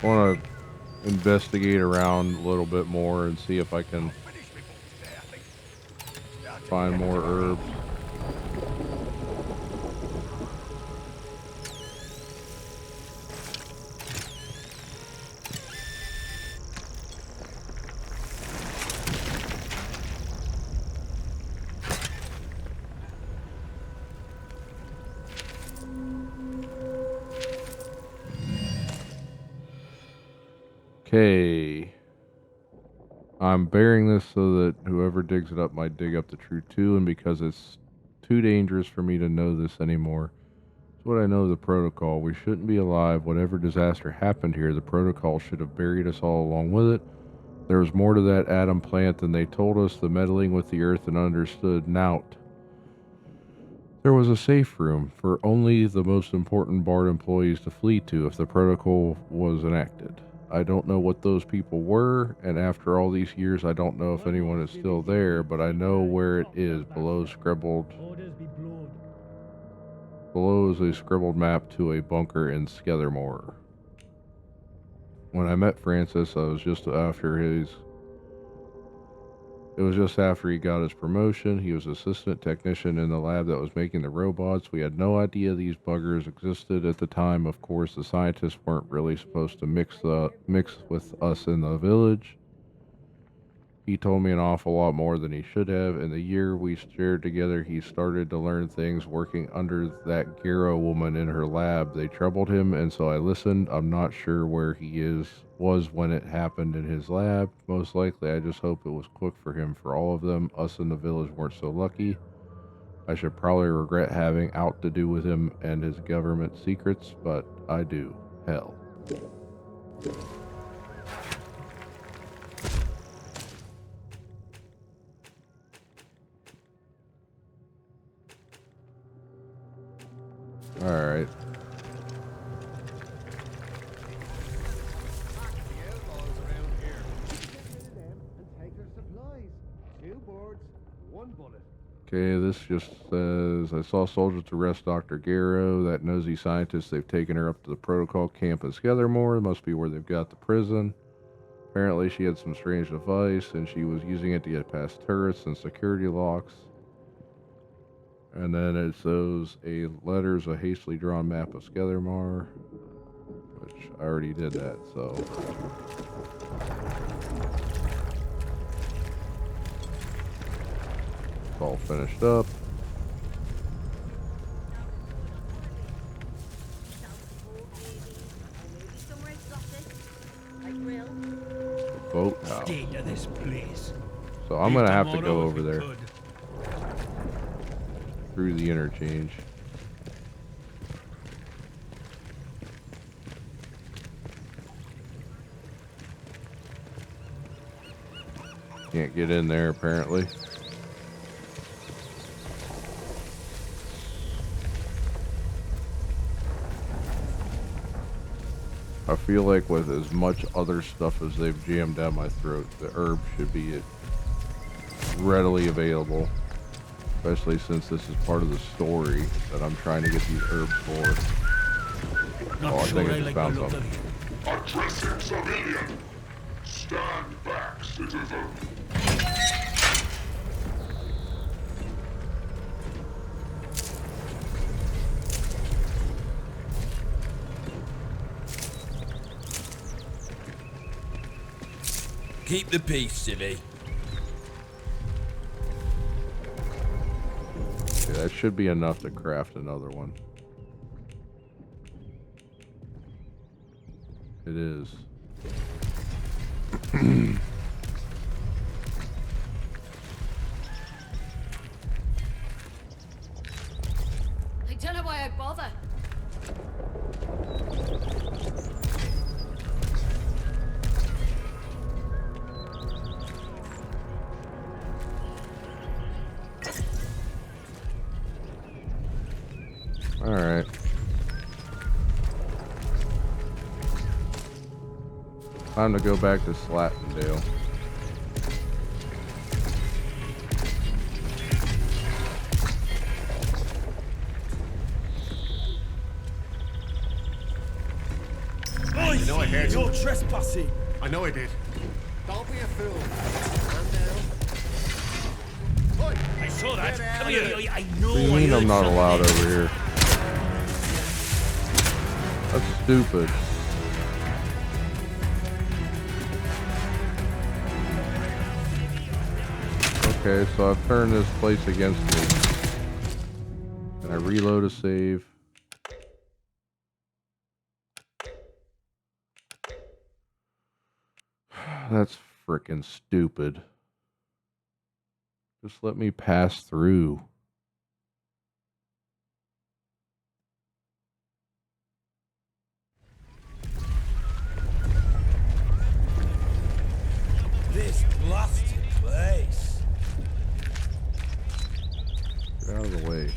I want to investigate around a little bit more and see if I can find more herbs. Okay. I'm burying this so that whoever digs it up might dig up the truth too, and because it's too dangerous for me to know this anymore. It's what I know of the protocol. We shouldn't be alive. Whatever disaster happened here, the protocol should have buried us all along with it. There was more to that atom plant than they told us, the meddling with the earth and understood Nout. There was a safe room for only the most important BARD employees to flee to if the protocol was enacted. I don't know what those people were, and after all these years, I don't know if anyone is still there, but I know where it is. Below is a scribbled map to a bunker in Skethermore. When I met Francis, it was just after he got his promotion. He was assistant technician in the lab that was making the robots. We had no idea these buggers existed at the time. Of course, the scientists weren't really supposed to mix with us in the village. He told me an awful lot more than he should have. In the year we shared together, he started to learn things working under that Garrow woman in her lab. They troubled him, and so I listened. I'm not sure where he was when it happened in his lab. Most likely, I just hope it was quick for him. For all of them, us in the village weren't so lucky. I should probably regret having out to do with him and his government secrets, but I do. Hell. Alright. Okay, this just says, I saw soldiers arrest Dr. Garrow, that nosy scientist. They've taken her up to the protocol camp in Skethermore. It must be where they've got the prison. Apparently she had some strange device, and she was using it to get past turrets and security locks. And then it shows a hastily drawn map of Skethermore, which I already did that, so. It's all finished up. The boathouse. Stay to this place. So I'm gonna have to go over there. Through the interchange. Can't get in there apparently. I feel like with as much other stuff as they've jammed down my throat, the herb should be readily available. Especially since this is part of the story that I'm trying to get these herbs for. I think I just found something. Addressing civilian. Stand back, citizen. Keep the peace, silly. Okay, that should be enough to craft another one. It is. I don't know why I bother. All right. Time to go back to Slattendale. You know I heard you. You're trespassing. I know I did. Don't be a fool. Calm down. Oi! I saw that. Get Come out here. of it. I know. What do you mean I'm not allowed over here? That's stupid. Okay, so I've turned this place against me. Can I reload a save? That's frickin' stupid. Just let me pass through. This blasted place. Get out of the way.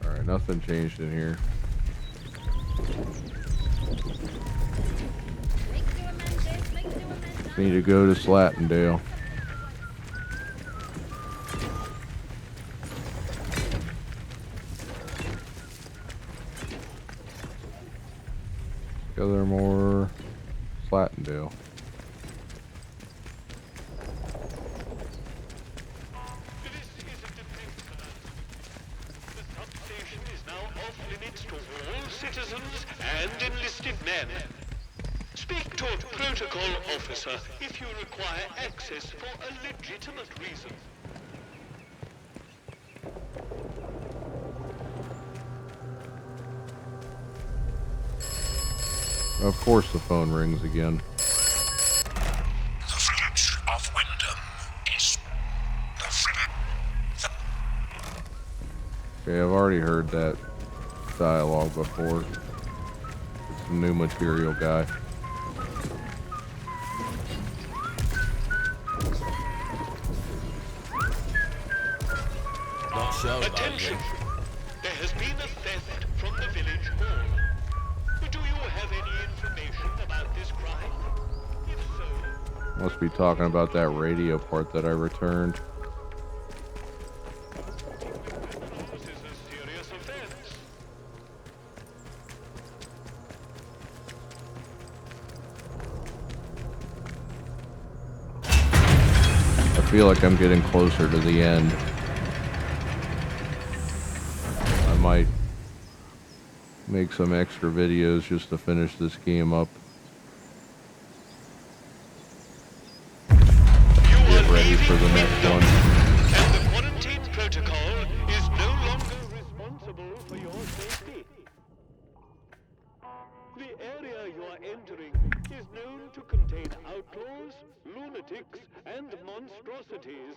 Alright, nothing changed in here. Need to go to Slattendale. Gather more Slattendale. Citizens and enlisted men. Speak to a protocol officer if you require access for a legitimate reason. Of course the phone rings again. The village of Wyndham is the Okay, I've already heard that dialogue before. It's a new material guy. Not sure about Attention! you. There has been a theft from the village hall. Do you have any information about this crime? If so... Must be talking about that radio part that I returned. This is a serious offense. I feel like I'm getting closer to the end. I might make some extra videos just to finish this game up. Get ready for the next one. And the quarantine protocol is no longer responsible for your safety. The area you are entering is known to contain outlaws, lunatics, and monstrosities.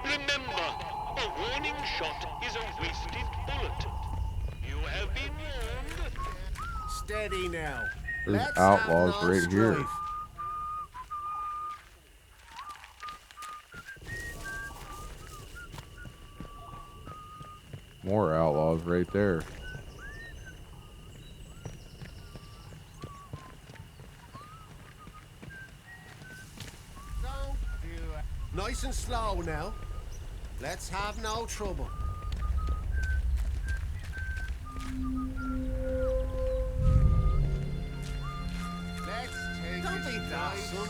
Remember, a warning shot is a wasted bullet. You have been warned. Steady now. There's Let's outlaws have an right old here. strife. More outlaws right there. Don't do it. Nice and slow now. Let's have no trouble. Let's take Don't be daft, son.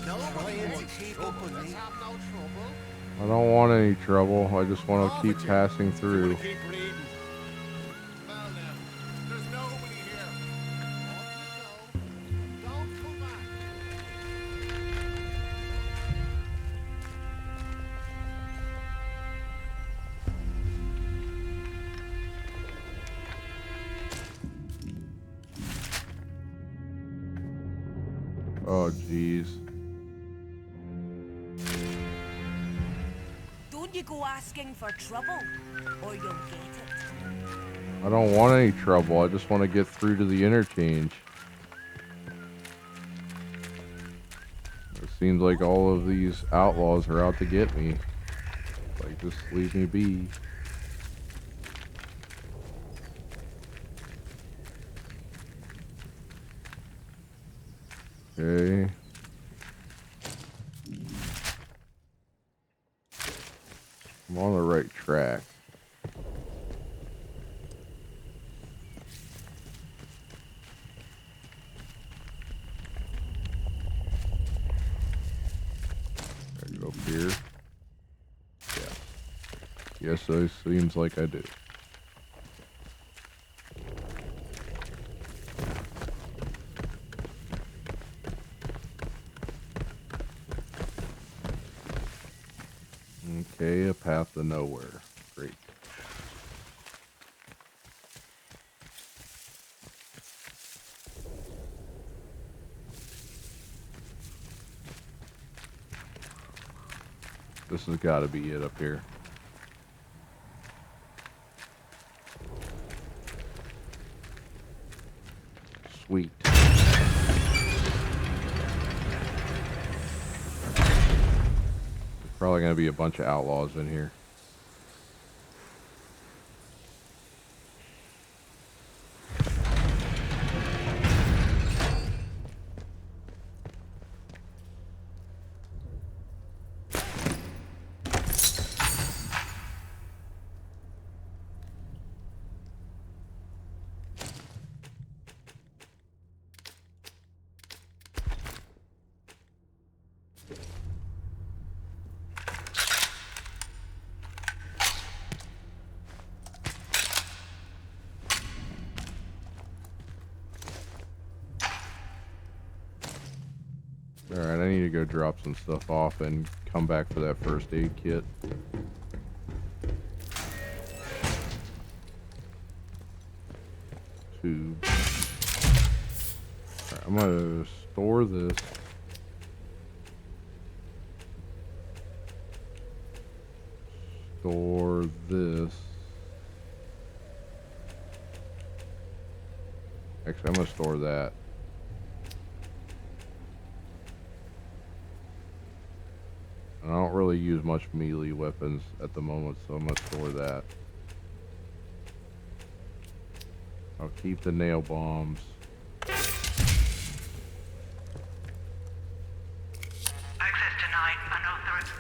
Nobody wants to keep up with me. Let's have no trouble. I don't want any trouble. I just want to Off keep with you. passing You through. want to keep reading? Well now, there's nobody here. Off you go. Don't come back. Oh, jeez. Don't you go asking for trouble, or you'll get it. I don't want any trouble. I just want to get through to the interchange. It seems like all of these outlaws are out to get me. Like, just leave me be. Okay. I'm on the right track. Gotta go up here. Yeah. Yes, it seems like I do. Okay, a path to nowhere. Great. This has got to be it up here. Sweet. There's probably going to be a bunch of outlaws in here. Alright, I need to go drop some stuff off and come back for that first aid kit. Tube. Alright, I'm gonna store this. Store this. Actually, I'm gonna store that. I don't really use much melee weapons at the moment, so I'm gonna store that. I'll keep the nail bombs. Access denied. Unauthorized.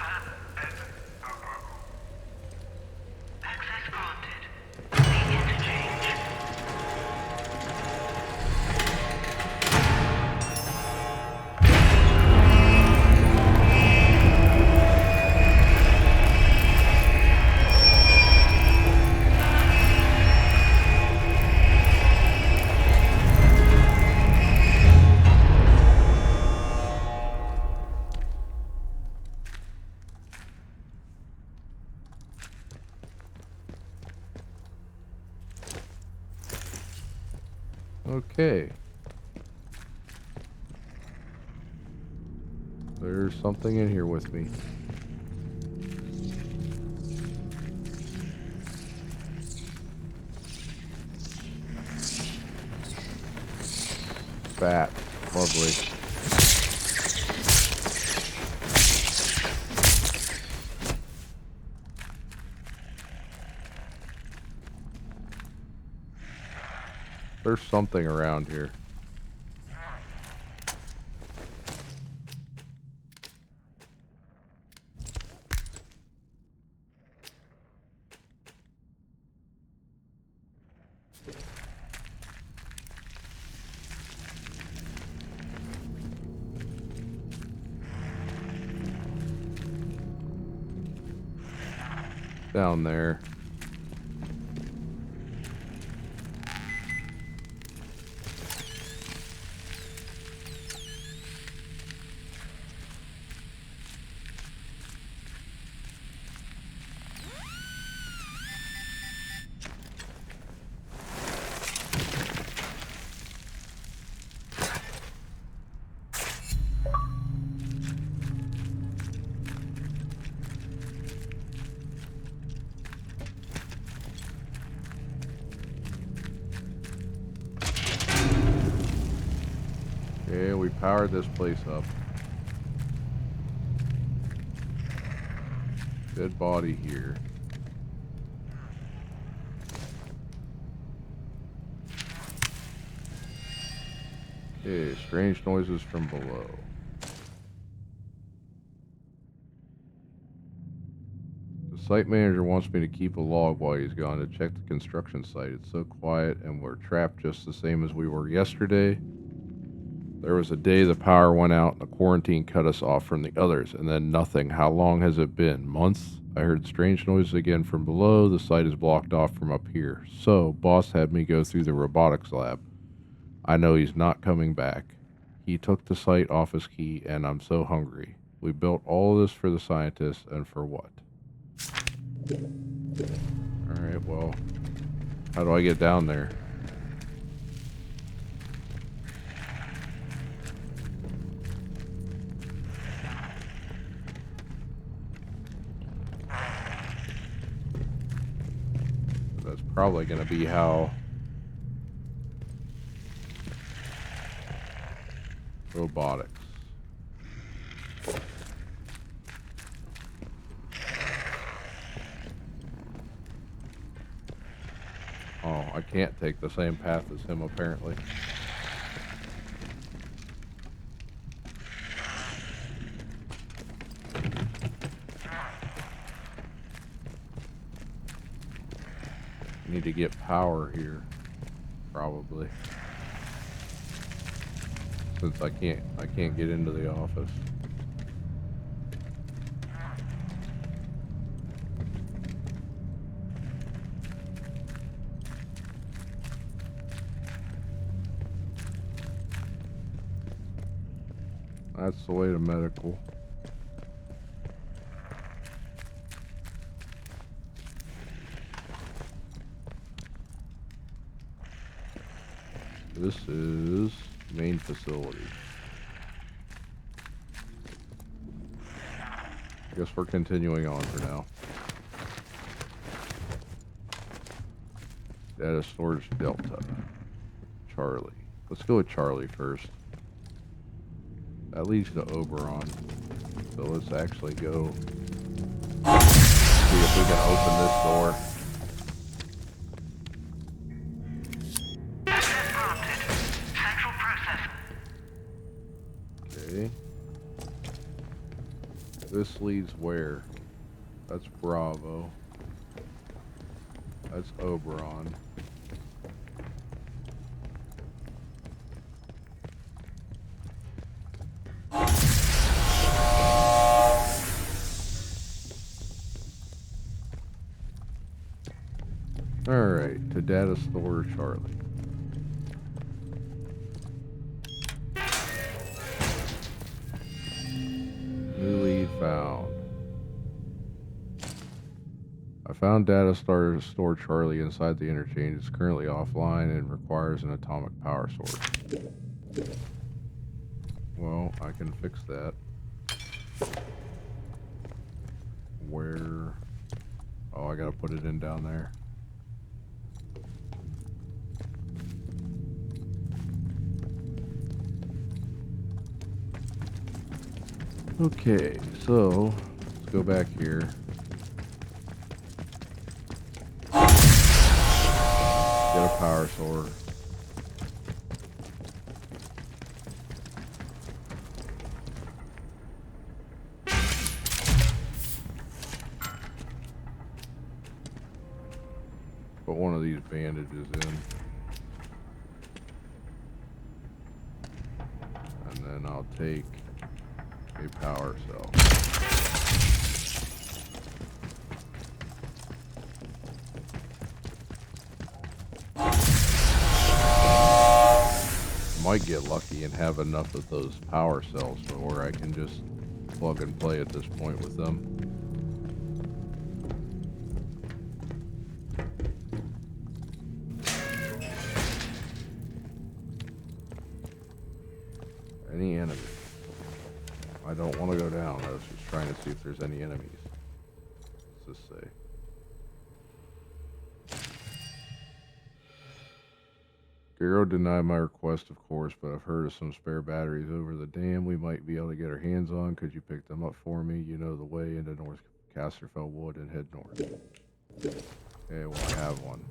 Access granted. The interchange. Okay. There's something in here with me. Fat. Lovely. There's something around here. down there. Okay, we powered this place up. Dead body here. Okay, strange noises from below. The site manager wants me to keep a log while he's gone to check the construction site. It's so quiet and we're trapped just the same as we were yesterday. There was a day the power went out and the quarantine cut us off from the others, and then nothing. How long has it been? Months? I heard strange noises again from below. The site is blocked off from up here. So, boss had me go through the robotics lab. I know he's not coming back. He took the site off his key, and I'm so hungry. We built all this for the scientists, and for what? Alright, well, how do I get down there? That's probably going to be how robotics. Oh, I can't take the same path as him apparently. Need to get power here, probably. Since I can't get into the office. That's the way to medical. This is main facility. I guess we're continuing on for now. Data storage Delta. Charlie. Let's go with Charlie first. That leads to Oberon. So let's actually go see if we can open this door. Okay. This leads where? That's Bravo. That's Oberon. Alright, to data store Charlie. New lead found. I found data store Charlie inside the interchange. It's currently offline and requires an atomic power source. Well, I can fix that. Where? Oh, I gotta put it in down there. Okay, so let's go back here. Get a power source. Put one of these bandages in. And then I'll take a power cell. might get lucky and have enough of those power cells to where I can just plug and play at this point with them. Any enemies? I don't want to go down. I was just trying to see if there's any enemies. What's this say? Garrow denied my request, of course, but I've heard of some spare batteries over the dam we might be able to get our hands on. Could you pick them up for me? You know the way into North Casterfell Wood and head north. Okay, well, I have one.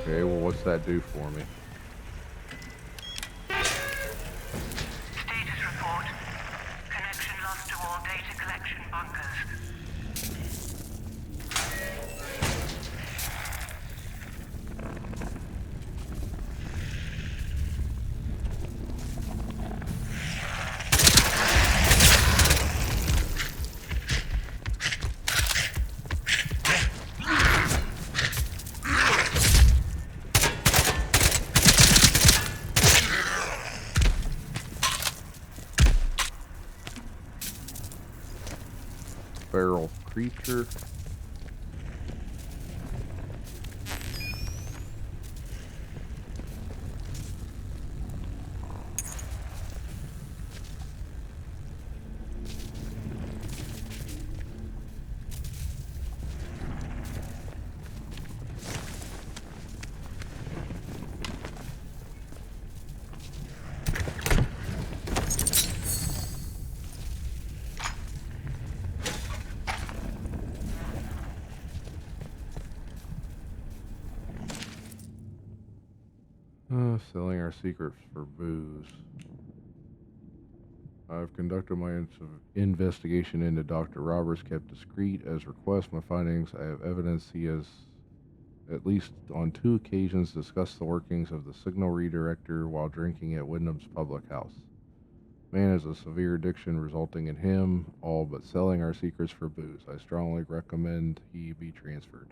Okay, well, what's that do for me? Status report. Connection lost to all data collection bunkers. Feral creature. Selling our secrets for booze. I've conducted my investigation into Dr. Roberts, kept discreet as request. My findings, I have evidence he has, at least on 2 occasions, discussed the workings of the signal redirector while drinking at Wyndham's public house. Man has a severe addiction resulting in him all but selling our secrets for booze. I strongly recommend he be transferred.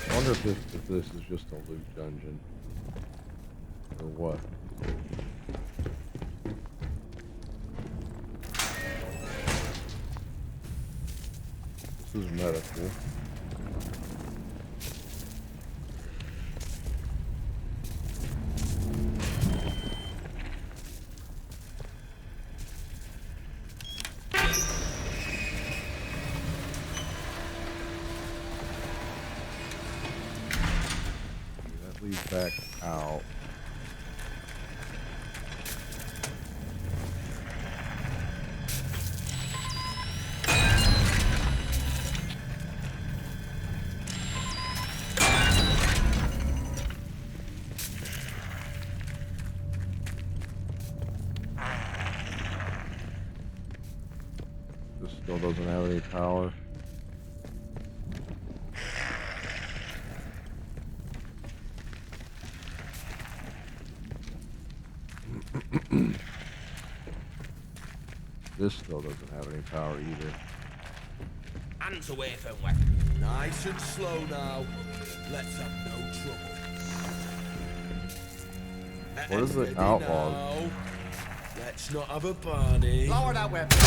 I wonder if this is just a loot dungeon, or what. This is medical. Back out. This still doesn't have any power. This still doesn't have any power either. Hands away from weapons. Nice and slow now. Let's have no trouble. What is it, outlaw? Now. Let's not have a Barney. Lower that weapon.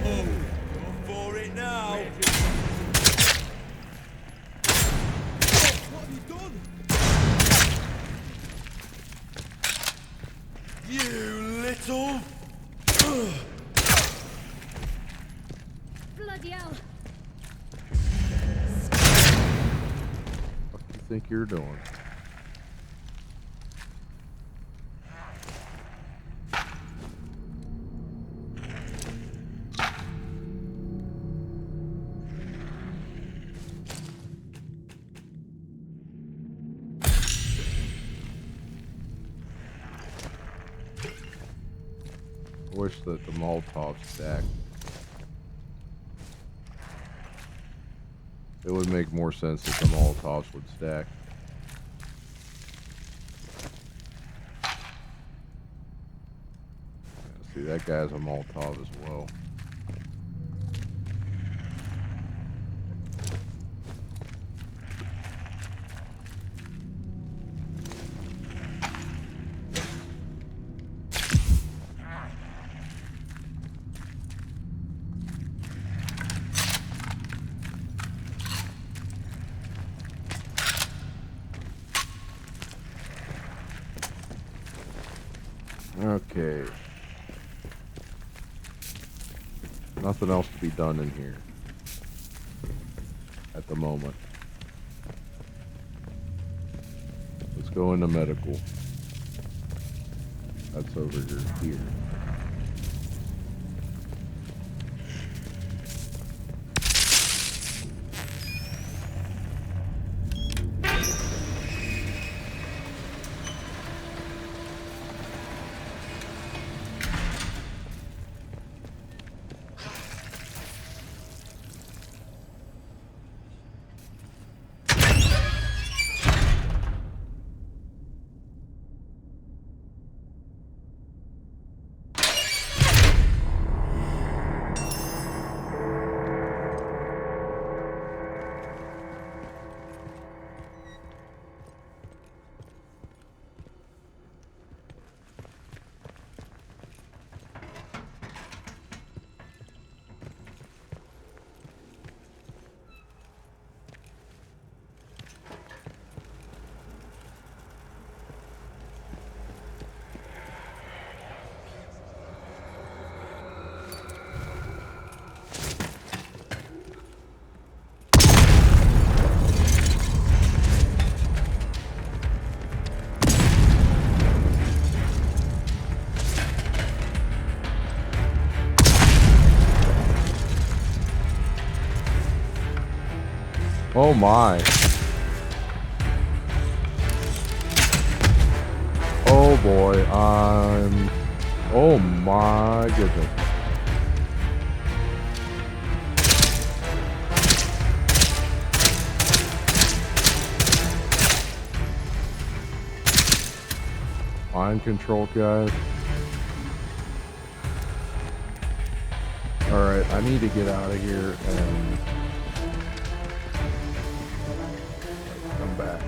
Oh, go for it now. What have you done? You little... Bloody hell! What do you think you're doing? I wish that the Molotov stacked. It would make more sense if the Molotovs would stack. Yeah, see, that guy's a Molotov as well. Okay. Nothing else to be done in here at the moment. Let's go into medical. That's over here. Oh my. Oh boy, oh my goodness. Mind control, guys. Alright, I need to get out of here and come back.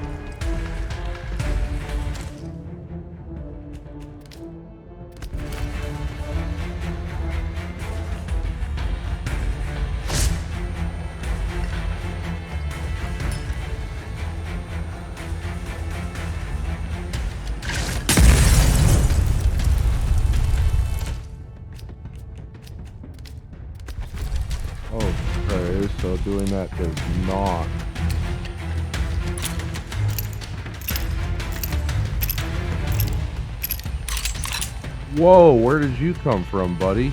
Okay, so doing that does not. Whoa, where did you come from, buddy?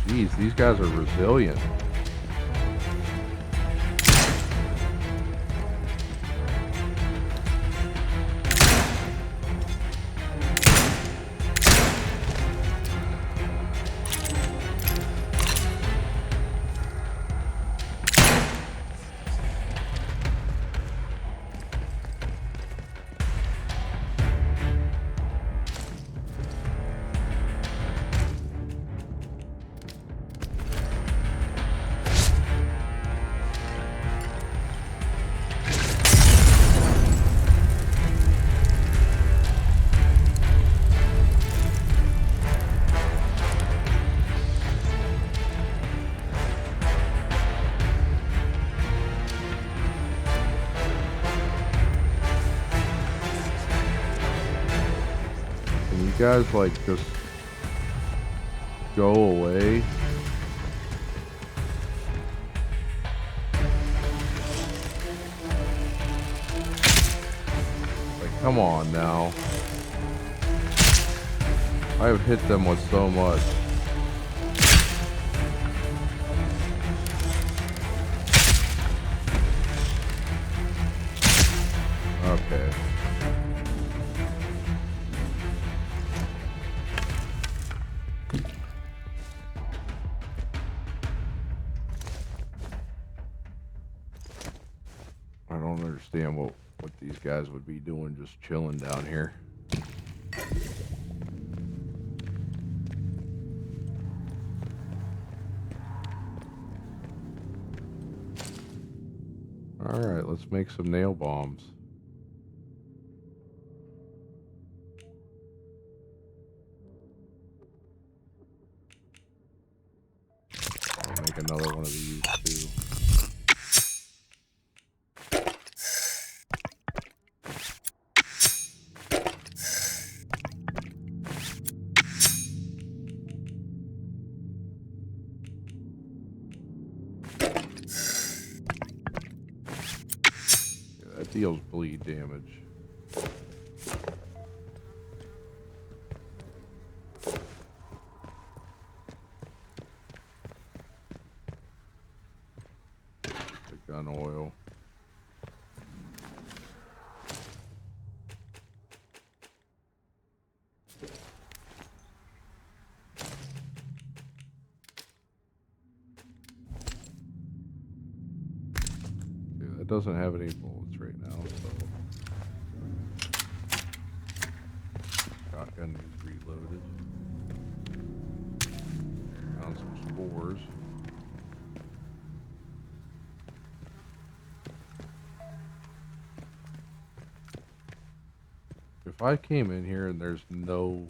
Jeez, these guys are resilient. Can you guys, like, just go away? Like, come on now. I have hit them with so much. Okay. I don't understand what these guys would be doing just chilling down here. Alright, let's make some nail bombs. I'll make another one of these too. Yeah, that deals bleed damage. The gun oil. It doesn't have any bullets right now, so shotgun needs reloaded. Found some spores. If I came in here and there's no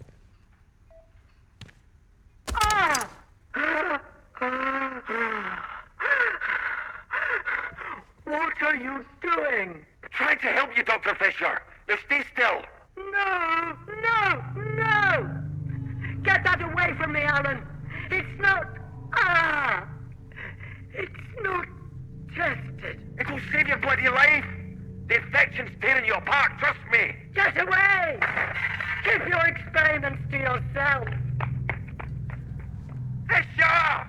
What are you doing? Trying to help you, Dr. Fisher. Now stay still. No, no, no! Get that away from me, Alan. It's not... It's not tested. It'll save your bloody life. The infection's tearing you apart, trust me. Get away! Keep your experiments to yourself. Fisher!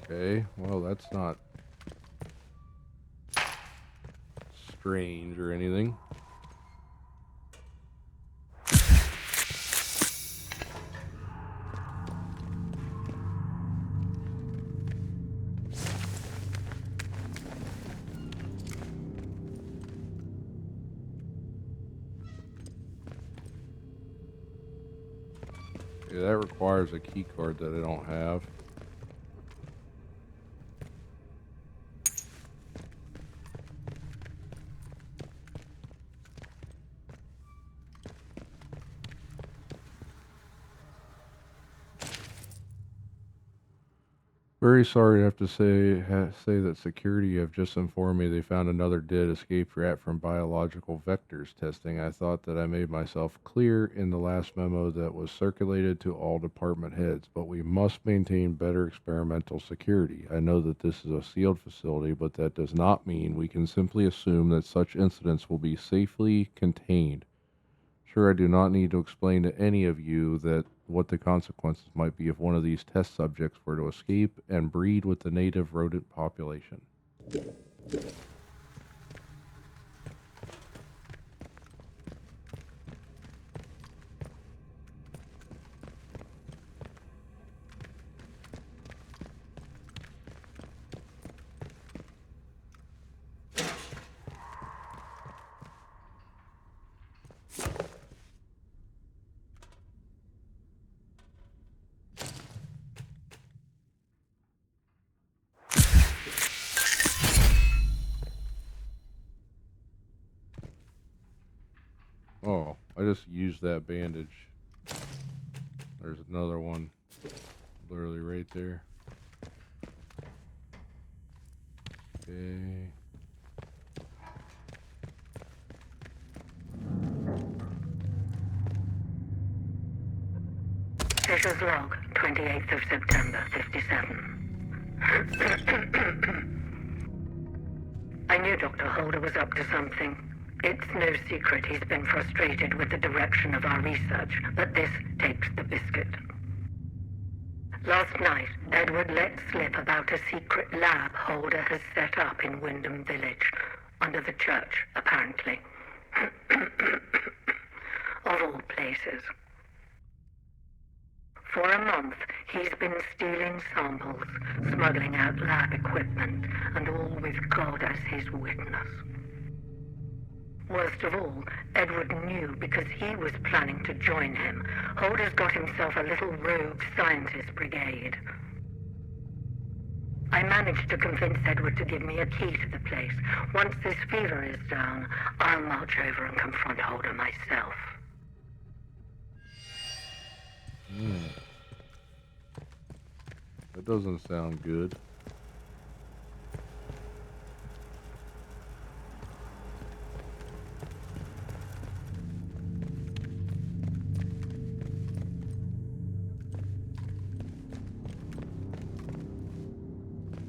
Okay, well, that's not strange or anything. Yeah, that requires a key card that I don't have. Very sorry to have to say that security have just informed me they found another dead escape rat from biological vectors testing. I thought that I made myself clear in the last memo that was circulated to all department heads, but we must maintain better experimental security. I know that this is a sealed facility, but that does not mean we can simply assume that such incidents will be safely contained. Sure, I do not need to explain to any of you that what the consequences might be if one of these test subjects were to escape and breed with the native rodent population. Oh, I just used that bandage. There's another one. Literally right there. Okay. Fisher's log, 28th of September, 57. I knew Dr. Holder was up to something. It's no secret he's been frustrated with the direction of our research, but this takes the biscuit. Last night, Edward let slip about a secret lab Holder has set up in Wyndham Village, under the church, apparently. Of all places. For a month, he's been stealing samples, smuggling out lab equipment, and all with God as his witness. Worst of all, Edward knew because he was planning to join him. Holder's got himself a little rogue scientist brigade. I managed to convince Edward to give me a key to the place. Once this fever is down, I'll march over and confront Holder myself. That doesn't sound good.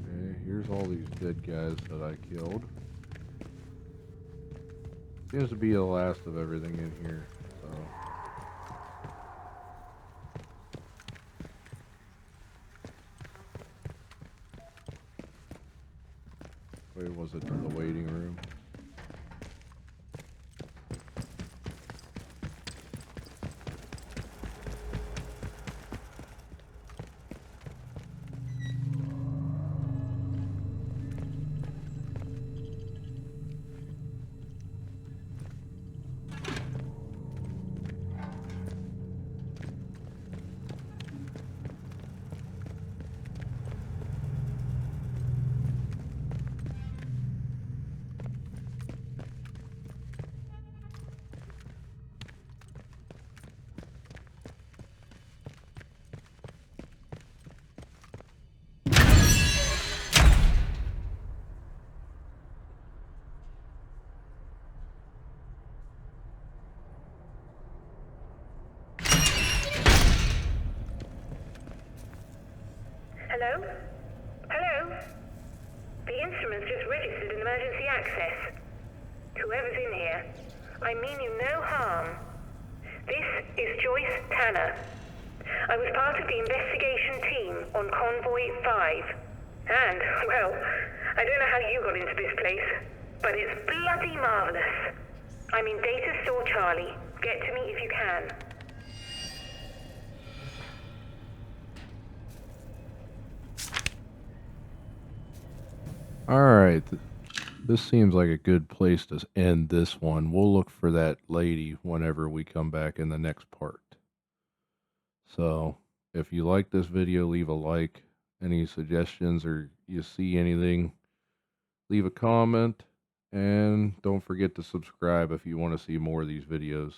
Okay, here's all these dead guys that I killed. Seems to be the last of everything in here, so... Wait, was it to the waiting room? Hello? Hello? The instrument's just registered an emergency access. Whoever's in here, I mean you no harm. This is Joyce Tanner. I was part of the investigation team on Convoy 5. And, well, I don't know how you got into this place, but it's bloody marvelous. I'm in Data Store Charlie. Get to me if you can. Alright, this seems like a good place to end this one. We'll look for that lady whenever we come back in the next part. So, if you like this video, leave a like. Any suggestions or you see anything, leave a comment. And don't forget to subscribe if you want to see more of these videos.